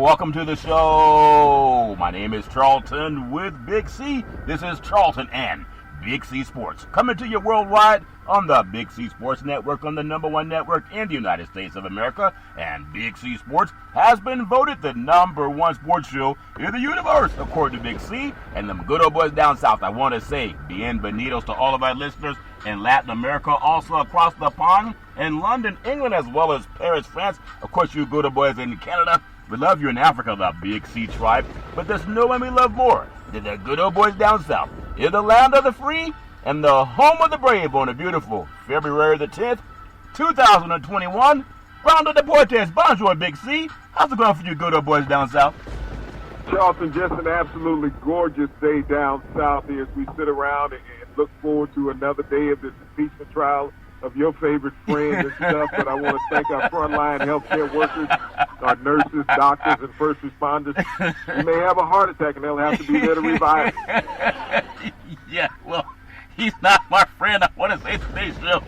welcome to the show. My name is Charlton with Big C. This is Charlton and Big C Sports, coming to you worldwide on the Big C Sports Network, on the #1 network in the United States of America. And Big C Sports has been voted the #1 sports show in the universe, according to Big C and them good old boys down south. I want to say bienvenidos to all of our listeners in Latin America, also across the pond in London, England, as well as Paris, France. Of course, you good old boys in Canada. We love you in Africa, the Big C tribe. But there's no one we love more than the good old boys down south, in the land of the free and the home of the brave, on a beautiful February the 10th, 2021. Round of Deportes. Bonjour, Big C. How's it going for you good old boys down south? Charlton, just an absolutely gorgeous day down south here as we sit around and look forward to another day of this impeachment trial of your favorite friend and stuff. But I want to thank our frontline healthcare workers, our nurses, doctors, and first responders. You may have a heart attack and they'll have to be there to revive you. Yeah, well, he's not my friend. I want to say today's show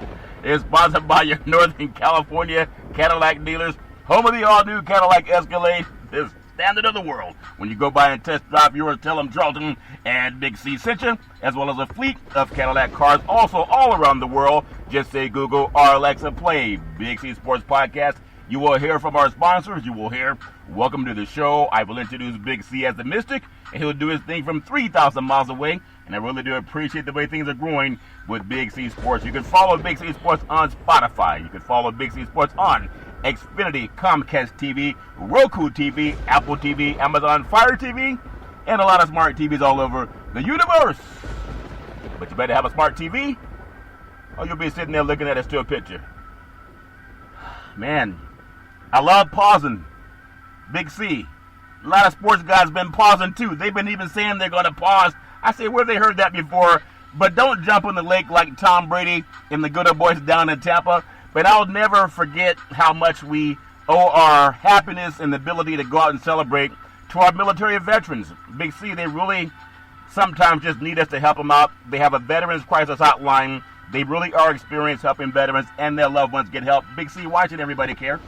is sponsored by your Northern California Cadillac dealers, home of the all-new Cadillac Escalade, this standard of the world. When you go by and test drive yours, tell them Charlton and Big C sent you, as well as a fleet of Cadillac cars also all around the world. Just say Google or Alexa, play Big C Sports Podcast. You will hear from our sponsors. You will hear welcome to the show. I will introduce Big C as the Mystic, and he'll do his thing from 3,000 miles away. And I really do appreciate the way things are growing with Big C Sports. You can follow Big C Sports on Spotify. You can follow Big C Sports on Xfinity, Comcast TV, Roku TV, Apple TV, Amazon Fire TV, and a lot of smart TVs all over the universe. But you better have a smart TV, or you'll be sitting there looking at a still picture. Man, I love pausing. Big C. A lot of sports guys been pausing too. They've been even saying they're going to pause. I say, where have they heard that before? But don't jump in the lake like Tom Brady and the good old boys down in Tampa. But I'll never forget how much we owe our happiness and the ability to go out and celebrate to our military veterans. Big C, they really sometimes just need us to help them out. They have a Veterans Crisis Hotline. They really are experienced helping veterans and their loved ones get help. Big C, why should everybody care?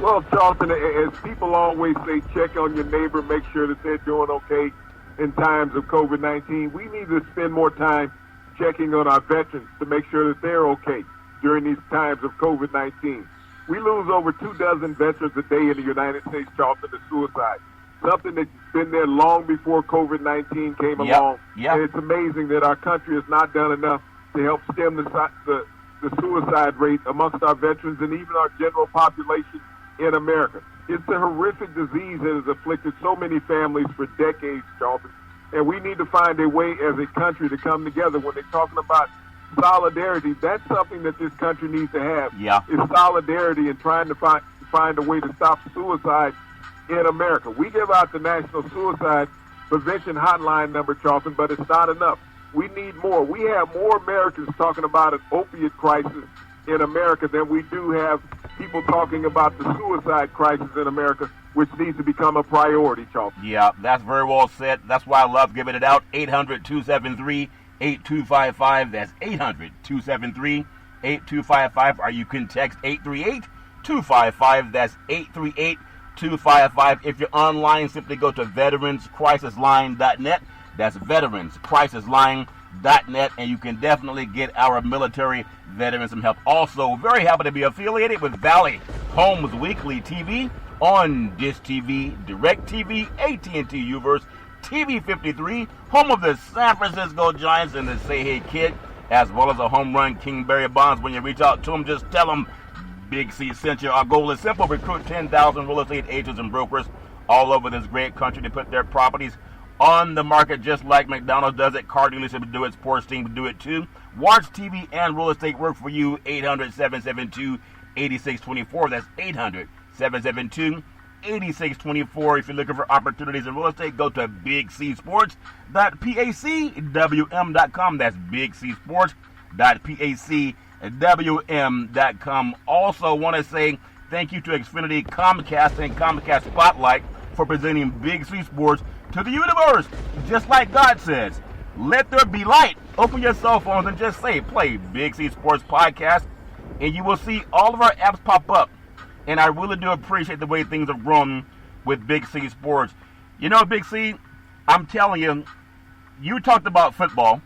Well, Charlton, as people always say, check on your neighbor, make sure that they're doing okay in times of COVID-19. We need to spend more time checking on our veterans to make sure that they're okay during these times of COVID-19. We lose over 24 veterans a day in the United States, Charlton, to suicide. Something that's been there long before COVID-19 came along. Yep. And it's amazing that our country has not done enough to help stem the suicide rate amongst our veterans and even our general population in America. It's a horrific disease that has afflicted so many families for decades, Charlton. And we need to find a way as a country to come together. When they're talking about solidarity, that's something that this country needs to have. Yeah. Is solidarity and trying to find a way to stop suicide in America. We give out the National Suicide Prevention Hotline number, Charlton, but it's not enough. We need more. We have more Americans talking about an opiate crisis in America than we do have people talking about the suicide crisis in America, which needs to become a priority, Charlton. Yeah, that's very well said. That's why I love giving it out. 800-273-8255. That's 800-273-8255. Or you can text 838-255. That's 838-255. If you're online, simply go to veteranscrisisline.net. That's veteranscrisisline.net, and you can definitely get our military veterans some help. Also, very happy to be affiliated with Valley Homes Weekly TV on Dish TV, Direct TV, AT&T Uverse, TV 53, home of the San Francisco Giants and the Say Hey Kid, as well as a home run King Barry Bonds. When you reach out to them, just tell them Big C sent you. Our goal is simple: recruit 10,000 real estate agents and brokers all over this great country to put their properties on the market, just like McDonald's does it, car dealerships do it, sports teams do it too. Watch TV and real estate work for you. 800-772-8624. That's 800-772-8624. If you're looking for opportunities in real estate, go to bigcsports.pacwm.com. That's bigcsports.pacwm.com. Also want to say thank you to Xfinity, Comcast, and Comcast Spotlight for presenting Big C Sports to the universe. Just like God says, let there be light. Open your cell phones and just say, play Big C Sports Podcast, and you will see all of our apps pop up. And I really do appreciate the way things have grown with Big C Sports. You know, Big C, I'm telling you, you talked about football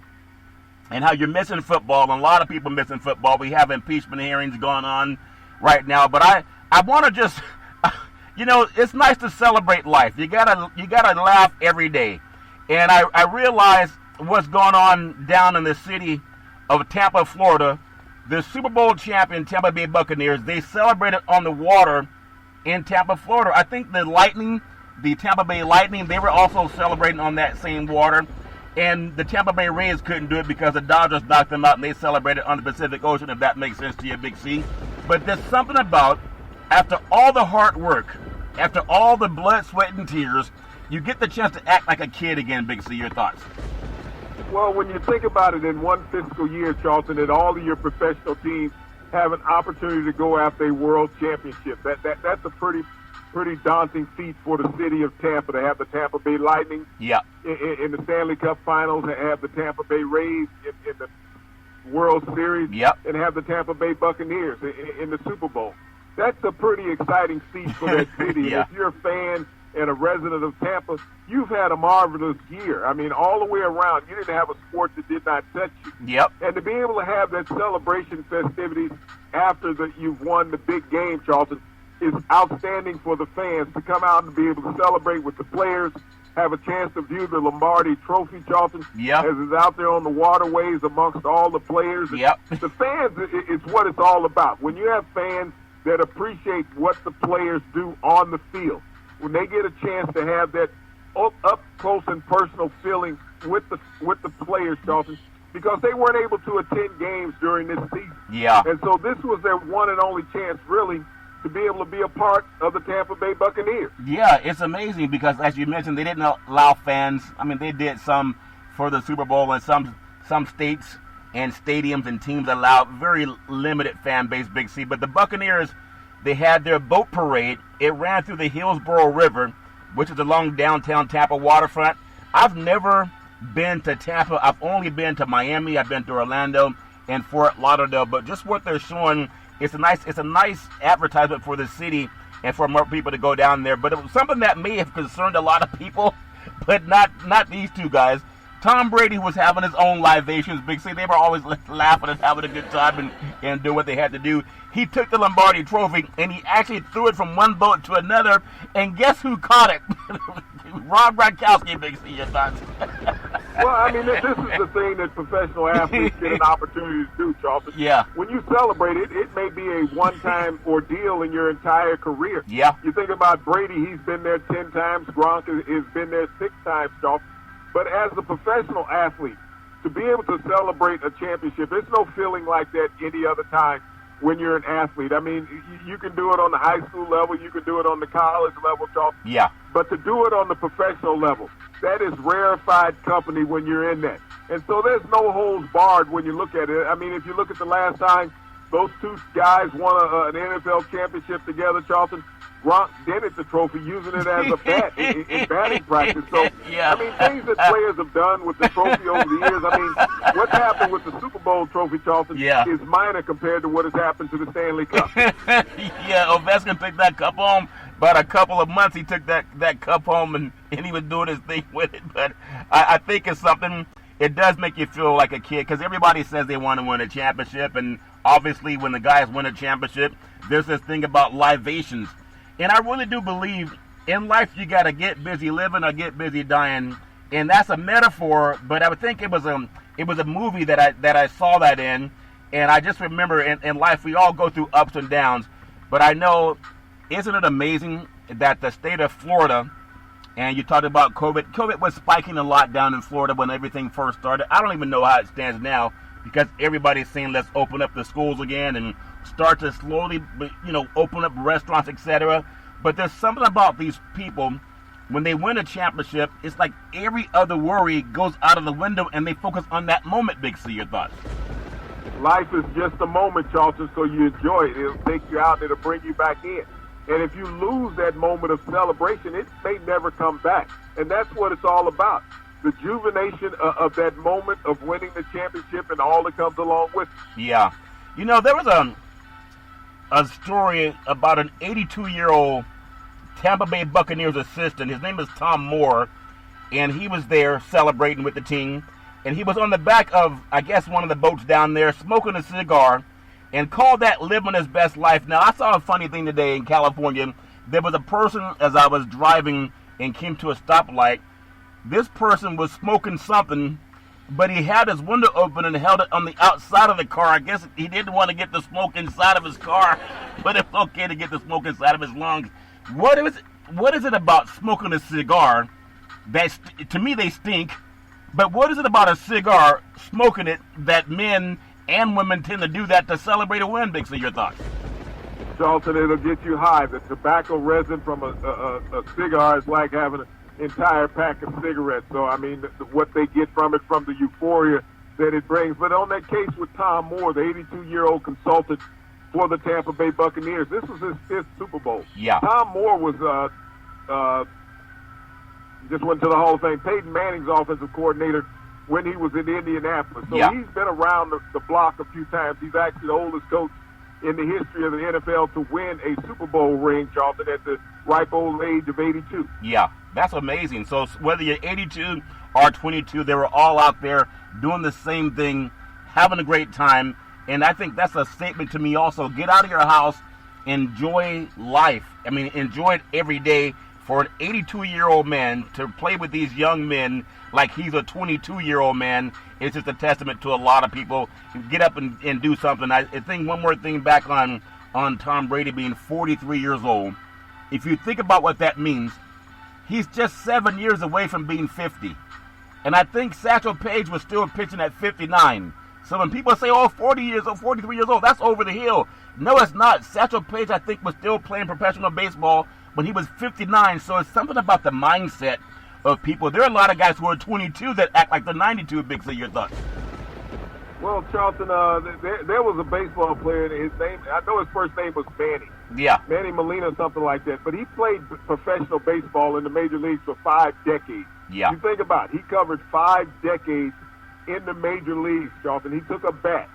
and how you're missing football, and a lot of people missing football. We have impeachment hearings going on right now, but I want to just, you know, it's nice to celebrate life. You gotta laugh every day, and I realize what's going on down in the city of Tampa, Florida. The Super Bowl champion Tampa Bay Buccaneers, they celebrated on the water in Tampa, Florida. I think the Tampa Bay Lightning, they were also celebrating on that same water. And the Tampa Bay Rays couldn't do it because the Dodgers knocked them out, and they celebrated on the Pacific Ocean, if that makes sense to you, Big C. But there's something about, after all the hard work, after all the blood, sweat, and tears, you get the chance to act like a kid again, Big C. Your thoughts? Well, when you think about it, in one fiscal year, Charlton, that all of your professional teams have an opportunity to go after a world championship, that's a pretty daunting feat for the city of Tampa to have the Tampa Bay Lightning in the Stanley Cup Finals, and have the Tampa Bay Rays in the World Series, and have the Tampa Bay Buccaneers in the Super Bowl. That's a pretty exciting feat for that city. If you're a fan and a resident of Tampa, you've had a marvelous year. I mean, all the way around, you didn't have a sport that did not touch you. And to be able to have that celebration festivities after you've won the big game, Charlton, is outstanding for the fans to come out and be able to celebrate with the players, have a chance to view the Lombardi Trophy, Charlton, as it's out there on the waterways amongst all the players. The fans is what it's all about. When you have fans that appreciate what the players do on the field, when they get a chance to have that up close and personal feeling with the players, Charlton, because they weren't able to attend games during this season. And so this was their one and only chance, really, to be able to be a part of the Tampa Bay Buccaneers. It's amazing because, as you mentioned, they didn't allow fans. I mean, they did some for the Super Bowl, and some states and stadiums and teams allowed very limited fan base, Big C. But the Buccaneers, they had their boat parade. It ran through the Hillsborough River, which is along downtown Tampa waterfront. I've never been to Tampa. I've only been to Miami. I've been to Orlando and Fort Lauderdale. But just what they're showing, it's a nice advertisement for the city and for more people to go down there. But it was something that may have concerned a lot of people, but not these two guys. Tom Brady was having his own libations, Big C. They were always laughing and having a good time and doing what they had to do. He took the Lombardi Trophy, and he actually threw it from one boat to another, and guess who caught it? Rob Gronkowski, Big C. Your thoughts? Well, I mean, this is the thing that professional athletes get an opportunity to do, Charlton. When you celebrate it, it may be a one-time ordeal in your entire career. You think about Brady, he's been there 10 times. Gronk has been there 6 times, Charlton. But as a professional athlete, to be able to celebrate a championship, there's no feeling like that any other time when you're an athlete. I mean, you can do it on the high school level, you can do it on the college level, Charlton. But to do it on the professional level, that is rarefied company when you're in that. And so there's no holds barred when you look at it. I mean, if you look at the last time those two guys won an NFL championship together, Charlton, Gronk dented the trophy using it as a bat in batting practice. So, I mean, things that players have done with the trophy over the years, I mean, what's happened with the Super Bowl trophy, Charlton, is minor compared to what has happened to the Stanley Cup. Ovechkin took that cup home. About a couple of months, he took that cup home, and he was doing his thing with it. But I think it's something, it does make you feel like a kid, because everybody says they want to win a championship, and obviously when the guys win a championship, there's this thing about libations. And I really do believe in life you got to get busy living or get busy dying, and that's a metaphor. But I would think it was a movie that I saw that in, and I just remember in life we all go through ups and downs. But I know, isn't it amazing that the state of Florida, and you talked about COVID. COVID was spiking a lot down in Florida when everything first started. I don't even know how it stands now, because everybody's saying let's open up the schools again and start to slowly, open up restaurants, etc. But there's something about these people, when they win a championship, it's like every other worry goes out of the window and they focus on that moment, Big C. Your thoughts? Life is just a moment, Charlton, so you enjoy it. It'll take you out and it'll bring you back in. And if you lose that moment of celebration, it may never come back. And that's what it's all about. The juvenation of that moment of winning the championship and all that comes along with it. There was a story about an 82-year-old Tampa Bay Buccaneers assistant. His name is Tom Moore, and he was there celebrating with the team. And he was on the back of, I guess, one of the boats down there, smoking a cigar, and called that living his best life. Now, I saw a funny thing today in California. There was a person, as I was driving and came to a stoplight, this person was smoking something, but he had his window open and held it on the outside of the car. I guess he didn't want to get the smoke inside of his car, but it's okay to get the smoke inside of his lungs. What is it about smoking a cigar that, to me, they stink, but what is it about a cigar, smoking it, that men and women tend to do that to celebrate a win? Big C, your thoughts? Charlton, it'll get you high. The tobacco resin from a cigar is like having an entire pack of cigarettes. So, I mean, what they get from it, from the euphoria that it brings. But on that case with Tom Moore, the 82-year-old consultant for the Tampa Bay Buccaneers, this was his 5th Super Bowl. Yeah. Tom Moore was just went to the Hall of Fame, Peyton Manning's offensive coordinator when he was in Indianapolis. So he's been around the block a few times. He's actually the oldest coach in the history of the NFL to win a Super Bowl ring, Charlton, at the ripe old age of 82. Yeah, that's amazing. So whether you're 82 or 22, they were all out there doing the same thing, having a great time. And I think that's a statement to me also. Get out of your house, enjoy life. I mean, enjoy it every day. For an 82-year-old man to play with these young men like he's a 22-year-old man, it's just a testament to a lot of people. Get up and do something. I think one more thing back on Tom Brady being 43 years old. If you think about what that means, he's just 7 years away from being 50. And I think Satchel Paige was still pitching at 59. So when people say, 40 years old, 43 years old, that's over the hill. No, it's not. Satchel Paige, I think, was still playing professional baseball when he was 59. So it's something about the mindset of people. There are a lot of guys who are 22 that act like they're 92. Big C, your thoughts? Well, Charlton, there was a baseball player. His name, I know his first name was Manny. Yeah. Manny Molina, something like that. But he played professional baseball in the major leagues for 5 decades. Yeah. You think about it. He covered 5 decades in the major leagues, Charlton. He took a bat.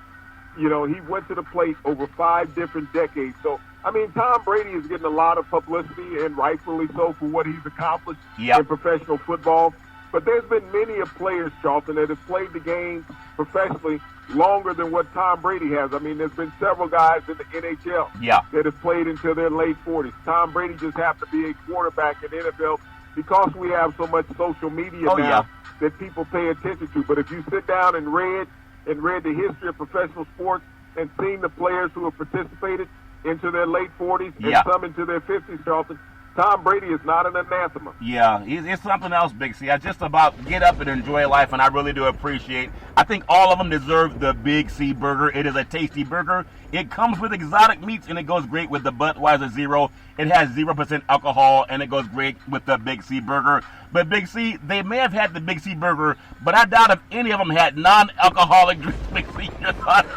You know, he went to the plate over 5 different decades. So, I mean, Tom Brady is getting a lot of publicity, and rightfully so, for what he's accomplished in professional football. But there's been many of players, Charlton, that have played the game professionally longer than what Tom Brady has. I mean, there's been several guys in the NHL that have played until their late 40s. Tom Brady just happened to be a quarterback in the NFL because we have so much social media now that people pay attention to. But if you sit down and read the history of professional sports and seen the players who have participated into their late 40s and some into their 50s, Charlton, Tom Brady is not an anathema. Yeah, it's something else, Big C. I just about get up and enjoy life, and I really do appreciate. I think all of them deserve the Big C burger. It is a tasty burger. It comes with exotic meats, and it goes great with the Budweiser Zero. It has 0% alcohol, and it goes great with the Big C burger. But Big C, they may have had the Big C burger, but I doubt if any of them had non-alcoholic drinks. Big C, your thoughts?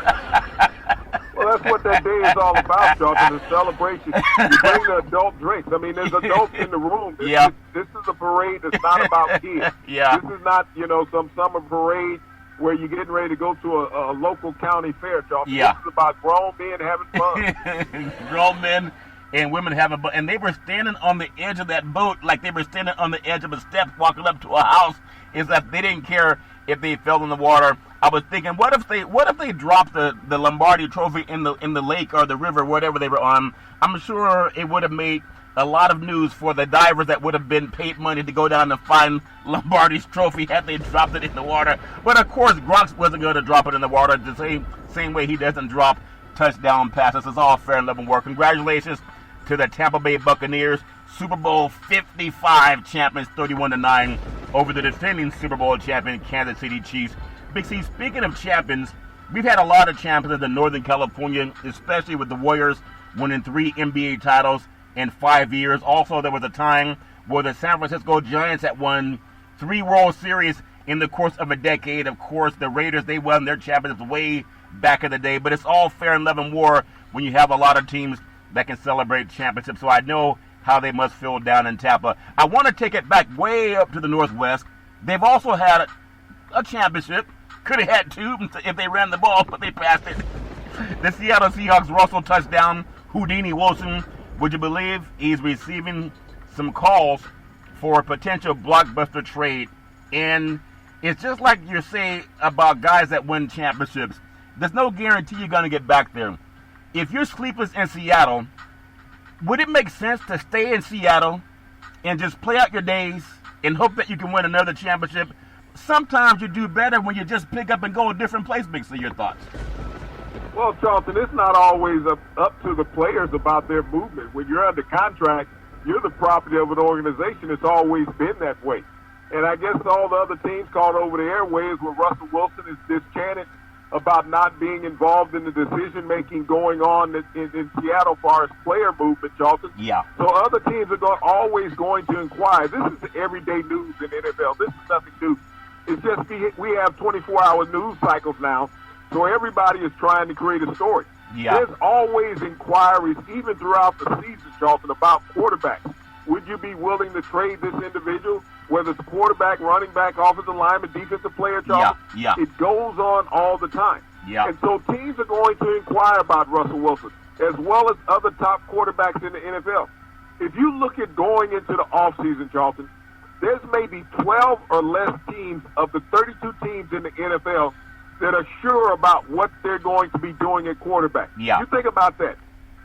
Well, that's what that day is all about, Charlton, the celebration. You bring the adult drinks. I mean, there's adults in the room. This is a parade that's not about kids. This is not, some summer parade where you're getting ready to go to a local county fair, Charlton. This is about grown men having fun. Grown men and women having fun. And they were standing on the edge of that boat like they were standing on the edge of a step walking up to a house. Is that they didn't care if they fell in the water. I was thinking, what if they dropped the Lombardi Trophy in the lake or the river, whatever they were on? I'm sure it would have made a lot of news for the divers that would have been paid money to go down and find Lombardi's trophy had they dropped it in the water. But of course, Gronk wasn't going to drop it in the water the same way he doesn't drop touchdown passes. It's all fair and level work. Congratulations to the Tampa Bay Buccaneers, Super Bowl 55 champions, 31-9 over the defending Super Bowl champion Kansas City Chiefs. Big C, speaking of champions, we've had a lot of champions in Northern California, especially with the Warriors winning 3 NBA titles in 5 years. Also, there was a time where the San Francisco Giants had won 3 World Series in the course of a decade. Of course, the Raiders, they won their championships way back in the day. But it's all fair and level war when you have a lot of teams that can celebrate championships. So I know how they must feel down in Tampa. I want to take it back way up to the Northwest. They've also had a championship. Could have had 2 if they ran the ball, but they passed it. The Seattle Seahawks Russell touchdown, Houdini Wilson. Would you believe he's receiving some calls for a potential blockbuster trade. And it's just like you say about guys that win championships. There's no guarantee you're going to get back there. If you're sleepless in Seattle, would it make sense to stay in Seattle and just play out your days and hope that you can win another championship? Sometimes you do better when you just pick up and go a different place. Big C, your thoughts? Well, Charlton, it's not always up to the players about their movement. When you're under contract, you're the property of an organization. It's always been that way. And I guess all the other teams called over the airwaves where Russell Wilson is disenchanted about not being involved in the decision-making going on in Seattle as far as player movement, Charlton. Yeah. So other teams are always going to inquire. This is everyday news in the NFL. This is nothing new. It's just we have 24-hour news cycles now, so everybody is trying to create a story. Yeah. There's always inquiries, even throughout the season, Charlton, about quarterbacks. Would you be willing to trade this individual, whether it's quarterback, running back, offensive lineman, defensive player, Charlton? Yeah. It goes on all the time. Yeah. And so teams are going to inquire about Russell Wilson, as well as other top quarterbacks in the NFL. If you look at going into the offseason, Charlton, there's maybe 12 or less teams of the 32 teams in the NFL that are sure about what they're going to be doing at quarterback. Yeah. You think about that.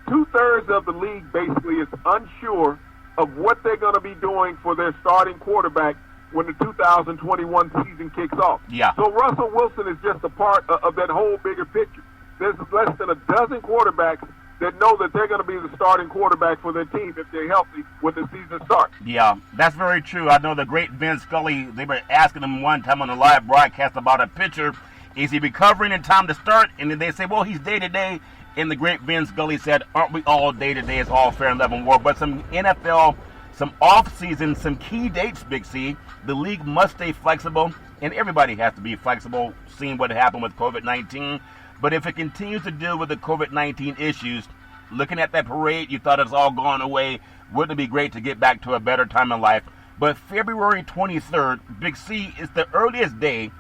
2/3 of the league basically is unsure of what they're going to be doing for their starting quarterback when the 2021 season kicks off. Yeah. So Russell Wilson is just a part of that whole bigger picture. There's less than a dozen quarterbacks that know that they're going to be the starting quarterback for their team if they're healthy when the season starts. Yeah, that's very true. I know the great Vin Scully, they were asking him one time on a live broadcast about a pitcher. Is he recovering in time to start? And then they say, well, he's day-to-day. And the great Vin Scully said, aren't we all day-to-day? It's all fair and level war. But some NFL, some off-season, some key dates, Big C, the league must stay flexible. And everybody has to be flexible, seeing what happened with COVID-19. But if it continues to deal with the COVID-19 issues, looking at that parade, you thought it's all gone away. Wouldn't it be great to get back to a better time in life? But February 23rd, Big C, is the earliest day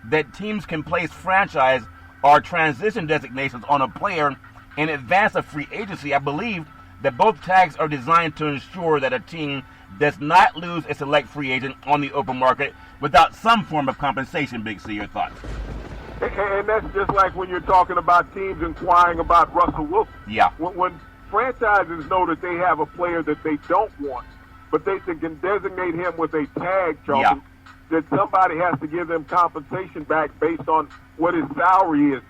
that teams can place franchise or transition designations on a player in advance of free agency. I believe that both tags are designed to ensure that a team does not lose a select free agent on the open market without some form of compensation. Big C, your thoughts? And that's just like when you're talking about teams inquiring about Russell Wilson. Yeah. When franchises know that they have a player that they don't want, but they can designate him with a tag, Charlton, that somebody has to give them compensation back based on what his salary is.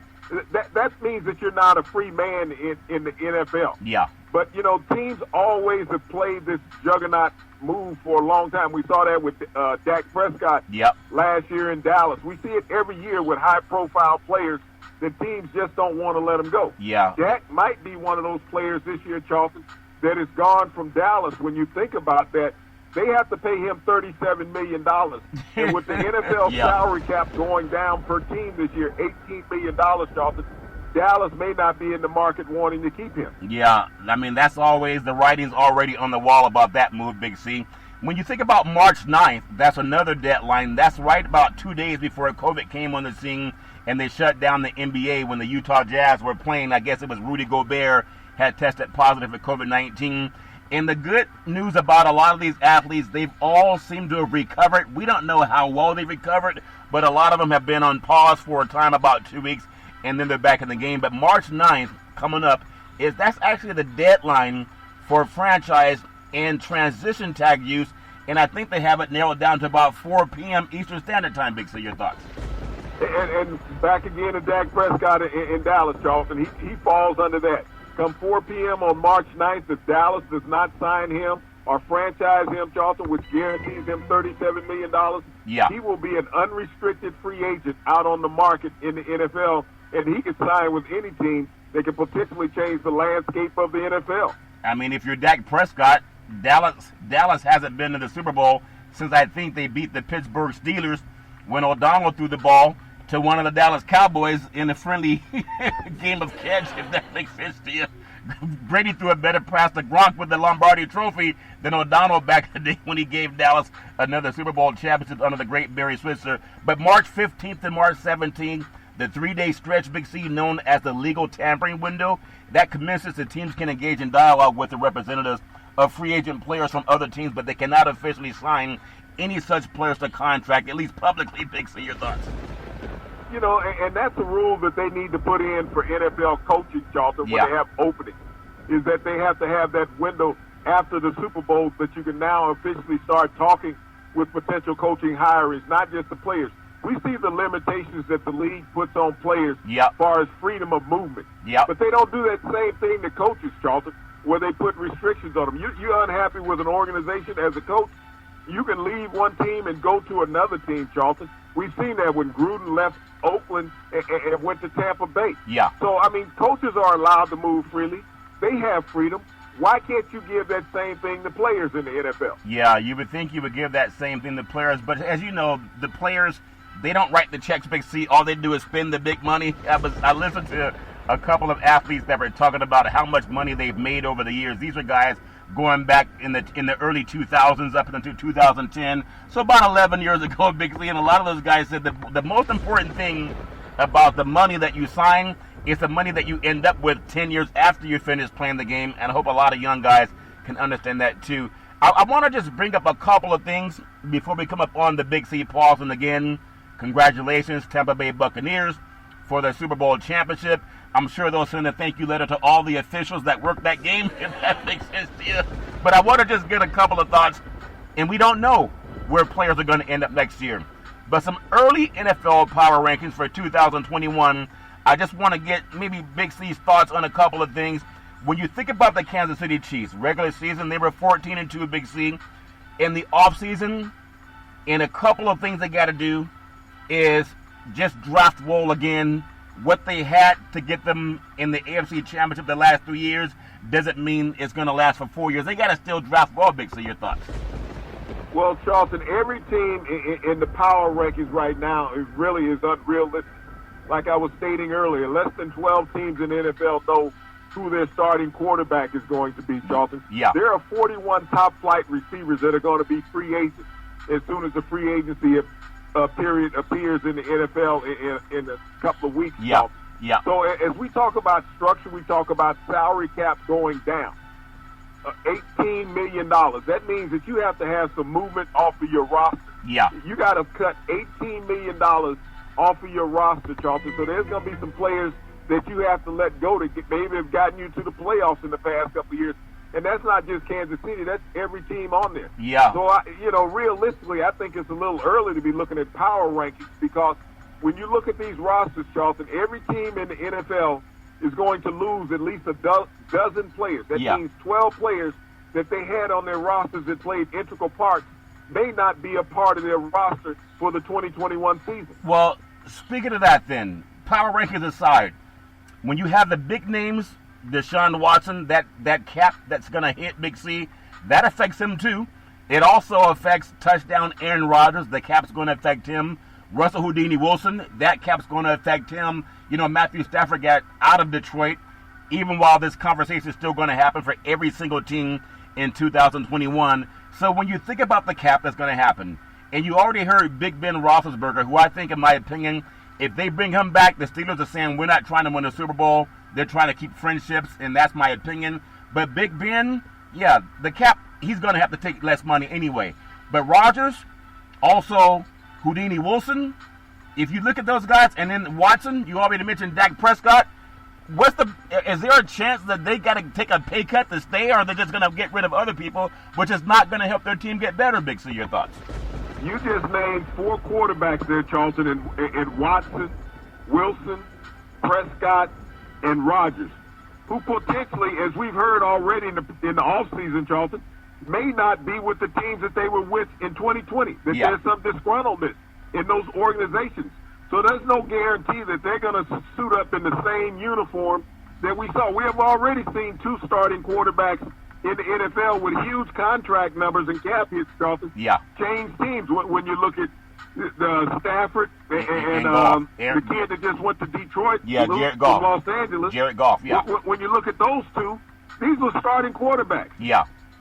That means that you're not a free man in the NFL. Yeah. But, you know, teams always have played this juggernaut move for a long time. We saw that with Dak Prescott last year in Dallas. We see it every year with high-profile players that teams just don't want to let them go. Yeah. Dak might be one of those players this year, Charlton, that is gone from Dallas. When you think about that, they have to pay him $37 million. And with the NFL salary cap going down per team this year, $18 million, Charlton, Dallas may not be in the market wanting to keep him. Yeah, I mean, that's always, the writing's already on the wall about that move, Big C. When you think about March 9th, that's another deadline. That's right about 2 days before COVID came on the scene and they shut down the NBA when the Utah Jazz were playing. I guess it was Rudy Gobert had tested positive for COVID-19. And the good news about a lot of these athletes, they've all seemed to have recovered. We don't know how well they've recovered, but a lot of them have been on pause for a time, about 2 weeks, and then they're back in the game. But March 9th, coming up, that's actually the deadline for franchise and transition tag use, and I think they have it narrowed down to about 4 p.m. Eastern Standard Time. Big C, your thoughts? And back again to Dak Prescott in Dallas, Charlton. He falls under that. Come 4 p.m. on March 9th, if Dallas does not sign him or franchise him, Charlton, which guarantees him $37 million, he will be an unrestricted free agent out on the market in the NFL, and he can sign with any team that can potentially change the landscape of the NFL. I mean, if you're Dak Prescott, Dallas hasn't been to the Super Bowl since I think they beat the Pittsburgh Steelers when O'Donnell threw the ball to one of the Dallas Cowboys in a friendly game of catch, if that makes sense to you. Brady threw a better pass to Gronk with the Lombardi Trophy than O'Donnell back in the day when he gave Dallas another Super Bowl championship under the great Barry Switzer. But March 15th and March 17th, the 3-day stretch, Big C, known as the legal tampering window, that commences. The teams can engage in dialogue with the representatives of free agent players from other teams, but they cannot officially sign any such players to contract, at least publicly. Vick, say your thoughts. You know, and that's a rule that they need to put in for NFL coaching, Charlton, when they have openings, is that they have to have that window after the Super Bowl that you can now officially start talking with potential coaching hires, not just the players. We see the limitations that the league puts on players as far as freedom of movement. But they don't do that same thing to coaches, Charlton, where they put restrictions on them. You're unhappy with an organization as a coach, you can leave one team and go to another team, Charlton. We've seen that when Gruden left Oakland and went to Tampa Bay. So, I mean, coaches are allowed to move freely. They have freedom. Why can't you give that same thing to players in the NFL? Yeah, you would think you would give that same thing to players. But as you know, the players, they don't write the checks, Big C. All they do is spend the big money. I listened to a couple of athletes that were talking about how much money they've made over the years. These are guys going back in the early 2000s up into 2010. So about 11 years ago, Big C. And a lot of those guys said the most important thing about the money that you sign is the money that you end up with 10 years after you finish playing the game. And I hope a lot of young guys can understand that too. I want to just bring up a couple of things before we come up on the Big C pause. And again, congratulations, Tampa Bay Buccaneers, for their Super Bowl championship. I'm sure they'll send a thank you letter to all the officials that worked that game, if that makes sense to you. But I want to just get a couple of thoughts. And we don't know where players are going to end up next year. But some early NFL power rankings for 2021. I just want to get maybe Big C's thoughts on a couple of things. When you think about the Kansas City Chiefs, regular season, they were 14-2, Big C. In the offseason, and a couple of things they got to do is just draft roll again. What they had to get them in the AFC Championship the last 3 years doesn't mean it's going to last for 4 years. They got to still draft roll, Big C. Your thoughts? Well, Charlton, every team in the power rankings right now is unrealistic. Like I was stating earlier, less than 12 teams in the NFL know who their starting quarterback is going to be, Charlton. There are 41 top-flight receivers that are going to be free agents as soon as the free agency period appears in the NFL in a couple of weeks. So as we talk about structure, we talk about salary cap going down. $18 million. That means that you have to have some movement off of your roster. You got to cut $18 million off of your roster, Charlton. So there's going to be some players that you have to let go to maybe have gotten you to the playoffs in the past couple of years. And that's not just Kansas City. That's every team on there. So, realistically, I think it's a little early to be looking at power rankings because when you look at these rosters, Charlton, every team in the NFL is going to lose at least a dozen players. That means 12 players that they had on their rosters that played integral parts may not be a part of their roster for the 2021 season. Well, speaking of that then, power rankings aside, when you have the big names, Deshaun Watson, that cap that's going to hit Big C, that affects him too. It also affects touchdown Aaron Rodgers. The cap's going to affect him. Russell Houdini Wilson, that cap's going to affect him. You know, Matthew Stafford got out of Detroit, even while this conversation is still going to happen for every single team in 2021. So when you think about the cap that's going to happen, and you already heard Big Ben Roethlisberger, who I think, in my opinion, if they bring him back, the Steelers are saying we're not trying to win a Super Bowl. They're trying to keep friendships, and that's my opinion. But Big Ben, the cap, he's going to have to take less money anyway. But Rodgers, also Houdini Wilson, if you look at those guys, and then Watson, you already mentioned Dak Prescott, is there a chance that they got to take a pay cut to stay, or are they just going to get rid of other people, which is not going to help their team get better, Big C? Your thoughts? You just named 4 quarterbacks there, Charlton, and Watson, Wilson, Prescott, and Rodgers, who potentially, as we've heard already in the offseason, Charlton, may not be with the teams that they were with in 2020. There's some disgruntlement in those organizations. So there's no guarantee that they're going to suit up in the same uniform that we saw. We have already seen 2 starting quarterbacks in the NFL with huge contract numbers and cap hits, Charlton, change teams. When you look at the Stafford and the kid that just went to Detroit, Jared Goff, from Los Angeles. Jared Goff, When you look at those two, these were starting quarterbacks.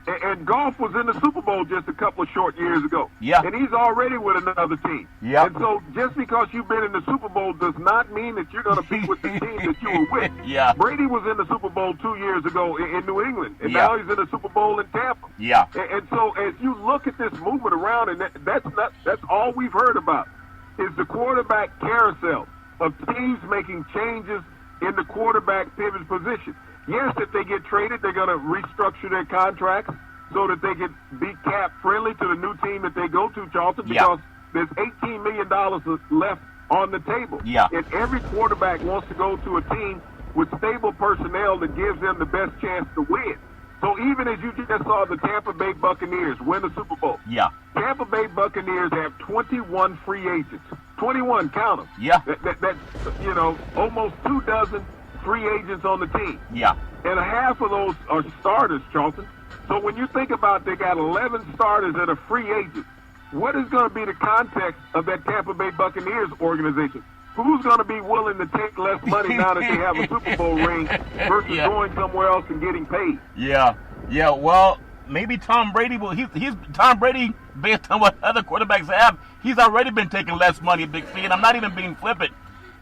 And Goff was in the Super Bowl just a couple of short years ago. Yeah. And he's already with another team. Yeah. And so just because you've been in the Super Bowl does not mean that you're going to be with the team that you were with. Yeah. Brady was in the Super Bowl 2 years ago in New England, and now he's in the Super Bowl in Tampa. Yeah. And so as you look at this movement around, and that's all we've heard about, is the quarterback carousel of teams making changes in the quarterback pivot position. Yes, if they get traded, they're going to restructure their contracts so that they can be cap friendly to the new team that they go to, Charlton, because there's $18 million left on the table. Yeah. And every quarterback wants to go to a team with stable personnel that gives them the best chance to win. So even as you just saw the Tampa Bay Buccaneers win the Super Bowl, Tampa Bay Buccaneers have 21 free agents. 21, count them. Yeah. That's, almost 24 free agents on the team. Yeah. And half of those are starters, Charlton. So when you think about they got 11 starters that are free agents, what is going to be the context of that Tampa Bay Buccaneers organization? Who's going to be willing to take less money now that they have a Super Bowl ring versus going somewhere else and getting paid? Yeah. Yeah. Well, maybe Tom Brady will. He's Tom Brady, based on what other quarterbacks have, he's already been taking less money, Big C, and I'm not even being flippant.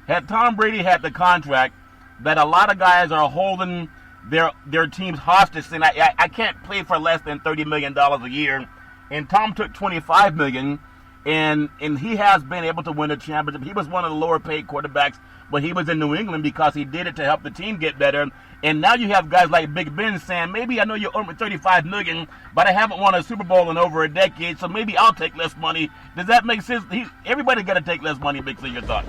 Had Tom Brady had the contract that a lot of guys are holding their teams hostage, saying I can't play for less than $30 million a year, and Tom took $25 million, and he has been able to win a championship. He was one of the lower paid quarterbacks, but he was in New England because he did it to help the team get better. And now you have guys like Big Ben saying, maybe I know you owe me $35 million, but I haven't won a Super Bowl in over a decade, so maybe I'll take less money. Does that make sense? Everybody got to take less money, Big C. Your thoughts?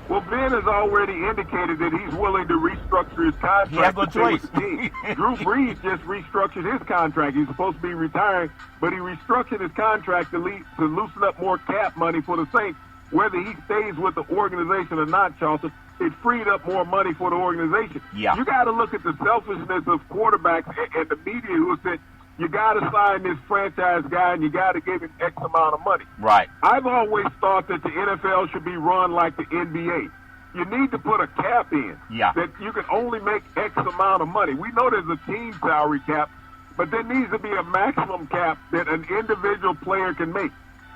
Well, Ben has already indicated that he's willing to restructure his contract. He has no choice. Drew Brees just restructured his contract. He's supposed to be retiring, but he restructured his contract to loosen up more cap money for the Saints. Whether he stays with the organization or not, Charlton, it freed up more money for the organization. Yeah. You got to look at the selfishness of quarterbacks and the media who said, you got to sign this franchise guy and you got to give him X amount of money. Right. I've always thought that the NFL should be run like the NBA. You need to put a cap in that you can only make X amount of money. We know there's a team salary cap, but there needs to be a maximum cap that an individual player can make.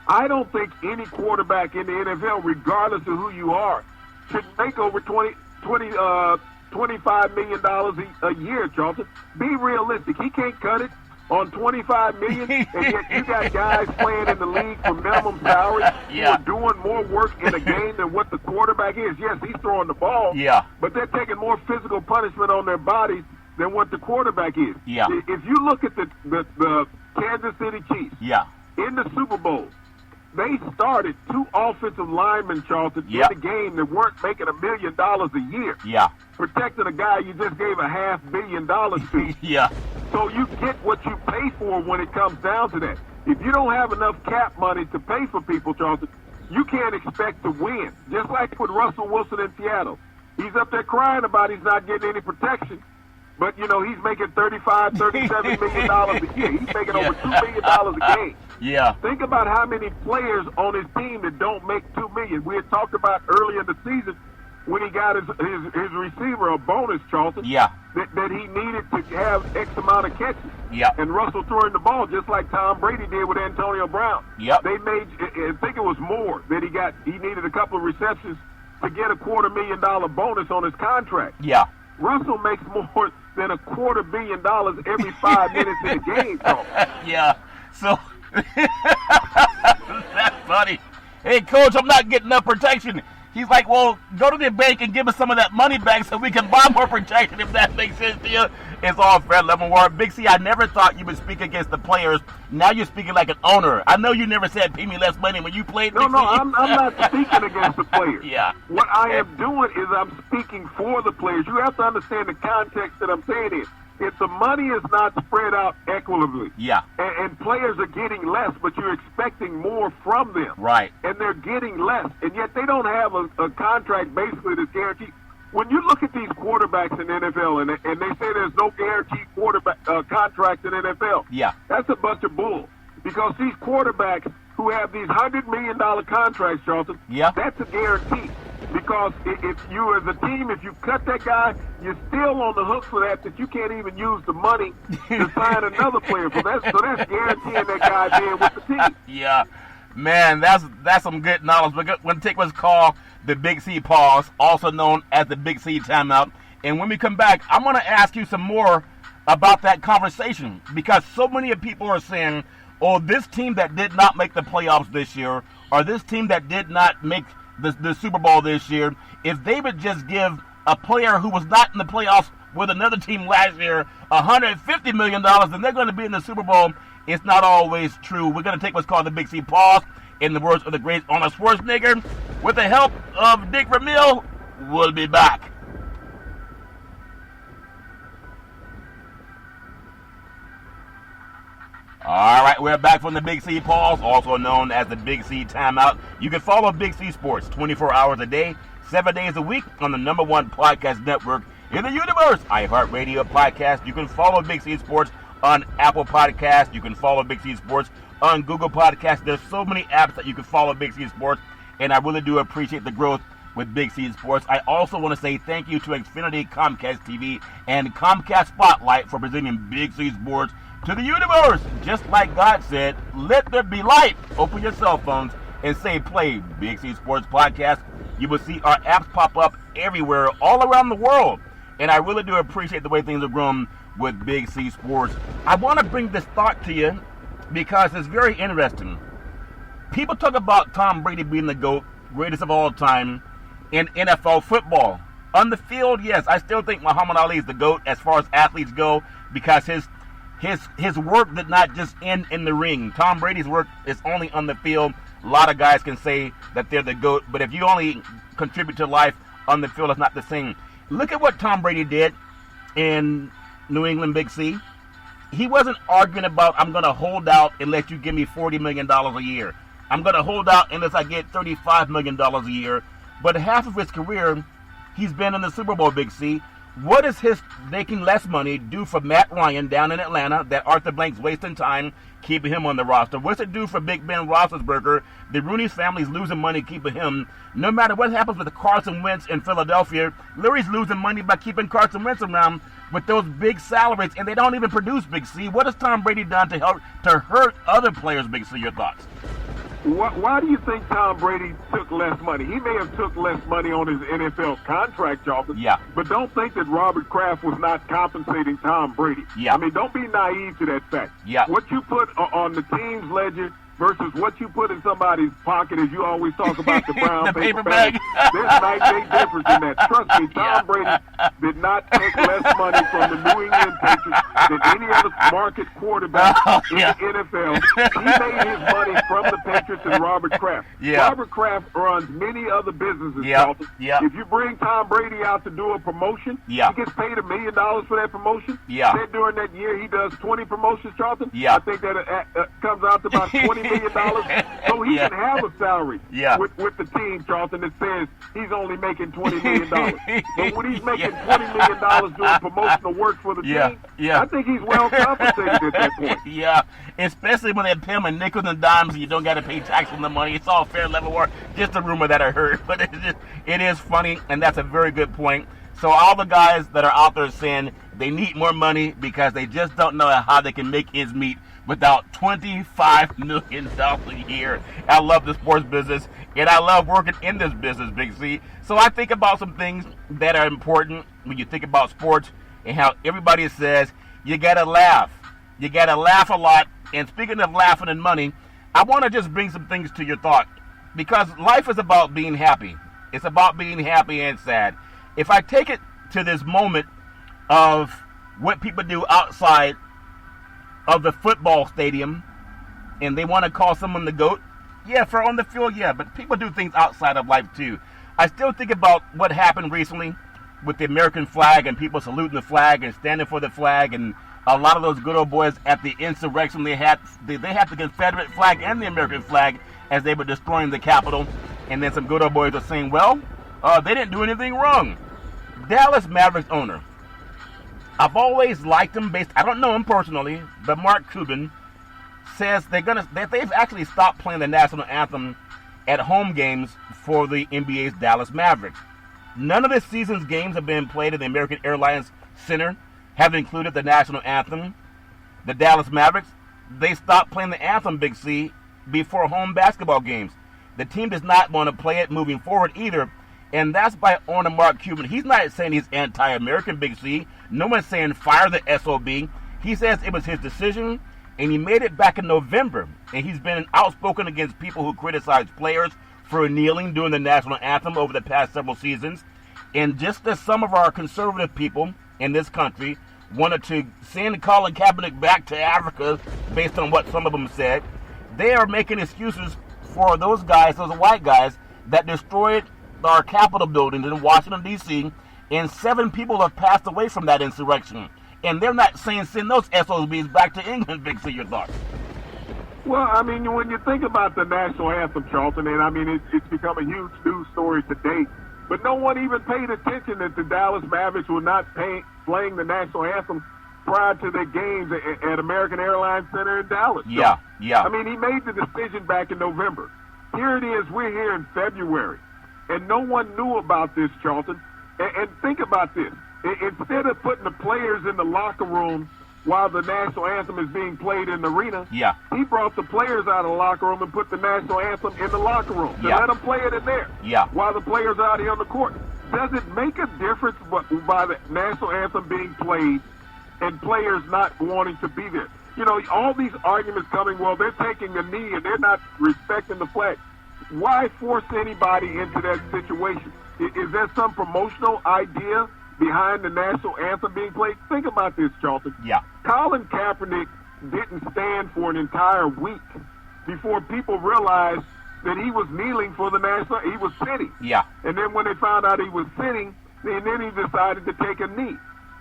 I don't think any quarterback in the NFL, regardless of who you are, should make over $25 million a year, Charlton. Be realistic. He can't cut it on $25 million, and yet you got guys playing in the league for minimum salary who are doing more work in a game than what the quarterback is. Yes, he's throwing the ball, but they're taking more physical punishment on their bodies than what the quarterback is. Yeah. If you look at the Kansas City Chiefs in the Super Bowl, they started 2 offensive linemen, Charlton, in the game that weren't making $1 million a year. Protecting a guy you just gave $500 million to. So you get what you pay for when it comes down to that. If you don't have enough cap money to pay for people, Charlton, you can't expect to win. Just like with Russell Wilson in Seattle. He's up there crying about he's not getting any protection. But, he's making $35, $37 million a year. He's making over $2 million a game. Think about how many players on his team that don't make $2 million. We had talked about earlier in the season when he got his receiver a bonus, Charlton, that he needed to have X amount of catches. And Russell throwing the ball just like Tom Brady did with Antonio Brown. They made, I think it was more that he needed a couple of receptions to get a $250,000 bonus on his contract. Russell makes more than $250 million every 5 minutes in the game, Charlton. So that's funny. Hey, Coach, I'm not getting enough protection. He's like, well, go to the bank and give us some of that money back so we can buy more protection, if that makes sense to you. It's all fair level war. Big C, I never thought you would speak against the players. Now you're speaking like an owner. I know you never said pay me less money when you played. No, I'm not speaking against the players. What I am doing is I'm speaking for the players. You have to understand the context that I'm saying is. If the money is not spread out equitably, and players are getting less, but you're expecting more from them, and they're getting less, and yet they don't have a contract basically that's guaranteed. When you look at these quarterbacks in the NFL, and they say there's no guaranteed quarterback contract in the NFL, that's a bunch of bull. Because these quarterbacks who have these $100 million contracts, Charlton, that's a guarantee. because if you as a team, if you cut that guy, you're still on the hook for that you can't even use the money to sign another player for that. So that's guaranteeing that guy being with the team. Yeah. Man, that's some good knowledge. We're going to take what's called the Big C pause, also known as the Big C timeout. And when we come back, I'm going to ask you some more about that conversation, because so many people are saying, oh, this team that did not make the playoffs this year, or this team that did not make the Super Bowl this year, if they would just give a player who was not in the playoffs with another team last year $150 million, then they're going to be in the Super Bowl. It's not always true. We're going to take what's called the Big C pause, in the words of the great Arnold Schwarzenegger. With the help of Dick Vermeil, we'll be back. All right, we're back from the Big C pause, also known as the Big C timeout. You can follow Big C Sports 24 hours a day, 7 days a week on the #1 podcast network in the universe, iHeartRadio podcast. You can follow Big C Sports on Apple Podcasts. You can follow Big C Sports on Google Podcasts. There's so many apps that you can follow Big C Sports, and I really do appreciate the growth with Big C Sports. I also want to say thank you to Xfinity, Comcast TV, and Comcast Spotlight for presenting Big C Sports to the universe. Just like God said, let there be light. Open your cell phones and say play Big C Sports Podcast. You will see our apps pop up everywhere, all around the world. And I really do appreciate the way things have grown with Big C Sports. I want to bring this thought to you because it's very interesting. People talk about Tom Brady being the GOAT, greatest of all time in NFL football. On the field, yes, I still think Muhammad Ali is the GOAT as far as athletes go, because his work did not just end in the ring. Tom Brady's work is only on the field. A lot of guys can say that they're the GOAT, but if you only contribute to life on the field, it's not the same. Look at what Tom Brady did in New England Big C. He wasn't arguing about, I'm going to hold out unless you give me $40 million a year. I'm going to hold out unless I get $35 million a year. But half of his career, he's been in the Super Bowl Big C. What does his making less money do for Matt Ryan down in Atlanta, that Arthur Blank's wasting time keeping him on the roster? What's it do for Big Ben Roethlisberger? The Rooney family's losing money keeping him. No matter what happens with Carson Wentz in Philadelphia, Larry's losing money by keeping Carson Wentz around with those big salaries, and they don't even produce Big C. What has Tom Brady done to hurt other players, Big C? Your thoughts? Why do you think Tom Brady took less money? He may have took less money on his NFL contract, Charlton. Yeah. But don't think that Robert Kraft was not compensating Tom Brady. Yeah. I mean, don't be naive to that fact. Yeah. What you put on the team's ledger versus what you put in somebody's pocket, as you always talk about the brown the paper bag. There's night and day difference in that. Trust me, Tom Brady did not take less money from the New England Patriots than any other market quarterback in the NFL. He made his money from the Patriots and Robert Kraft. Yeah. Robert Kraft runs many other businesses, Charlton. If you bring Tom Brady out to do a promotion, he gets paid $1 million for that promotion. Then during that year, he does 20 promotions, Charlton. I think that comes out to about $20 million, so he can have a salary with the team, Charlton, that says he's only making $20 million. But when he's making $20 million doing promotional work for the team, I think he's well compensated at that point. Yeah, especially when they pay him in nickels and dimes and you don't got to pay tax on the money. It's all fair level work. Just a rumor that I heard, but it is funny, and that's a very good point. So all the guys that are out there saying they need more money because they just don't know how they can make ends meet without $25 million a year. I love the sports business, and I love working in this business, Big C. So I think about some things that are important when you think about sports and how everybody says you got to laugh. You got to laugh a lot. And speaking of laughing and money, I want to just bring some things to your thought, because life is about being happy. It's about being happy and sad. If I take it to this moment of what people do outside of the football stadium, and they want to call someone the GOAT, for on the field, but people do things outside of life too. I still think about what happened recently with the American flag and people saluting the flag and standing for the flag, and a lot of those good old boys at the insurrection, they had the Confederate flag and the American flag as they were destroying the Capitol, and then some good old boys are saying, well, they didn't do anything wrong. Dallas Mavericks owner, I've always liked him I don't know him personally, but Mark Cuban says that they've actually stopped playing the national anthem at home games for the NBA's Dallas Mavericks. None of this season's games have been played in the American Airlines Center, have included the national anthem. The Dallas Mavericks, they stopped playing the anthem, Big C, before home basketball games. The team does not want to play it moving forward either, and that's by owner Mark Cuban. He's not saying he's anti-American, Big C. No one's saying fire the SOB. He says it was his decision, and he made it back in November. And he's been outspoken against people who criticize players for kneeling during the national anthem over the past several seasons. And just as some of our conservative people in this country wanted to send Colin Kaepernick back to Africa based on what some of them said, they are making excuses for those guys, those white guys, that destroyed our Capitol buildings in Washington, D.C., and 7 people have passed away from that insurrection. And they're not saying send those SOBs back to England, Vic. See your thoughts. Well, I mean, when you think about the national anthem, Charlton, and I mean, it's become a huge news story today, but no one even paid attention that the Dallas Mavericks were not playing the national anthem prior to their games at American Airlines Center in Dallas. Yeah. I mean, he made the decision back in November. Here it is, we're here in February, and no one knew about this, Charlton. And think about this. Instead of putting the players in the locker room while the national anthem is being played in the arena, he brought the players out of the locker room and put the national anthem in the locker room to let them play it in there while the players are out here on the court. Does it make a difference by the national anthem being played and players not wanting to be there? You know, all these arguments coming, well, they're taking a knee and they're not respecting the flag. Why force anybody into that situation? Is there some promotional idea behind the national anthem being played? Think about this, Charlton. Colin Kaepernick didn't stand for an entire week before people realized that he was kneeling for the national. He was sitting. And then when they found out he was sitting, and then he decided to take a knee.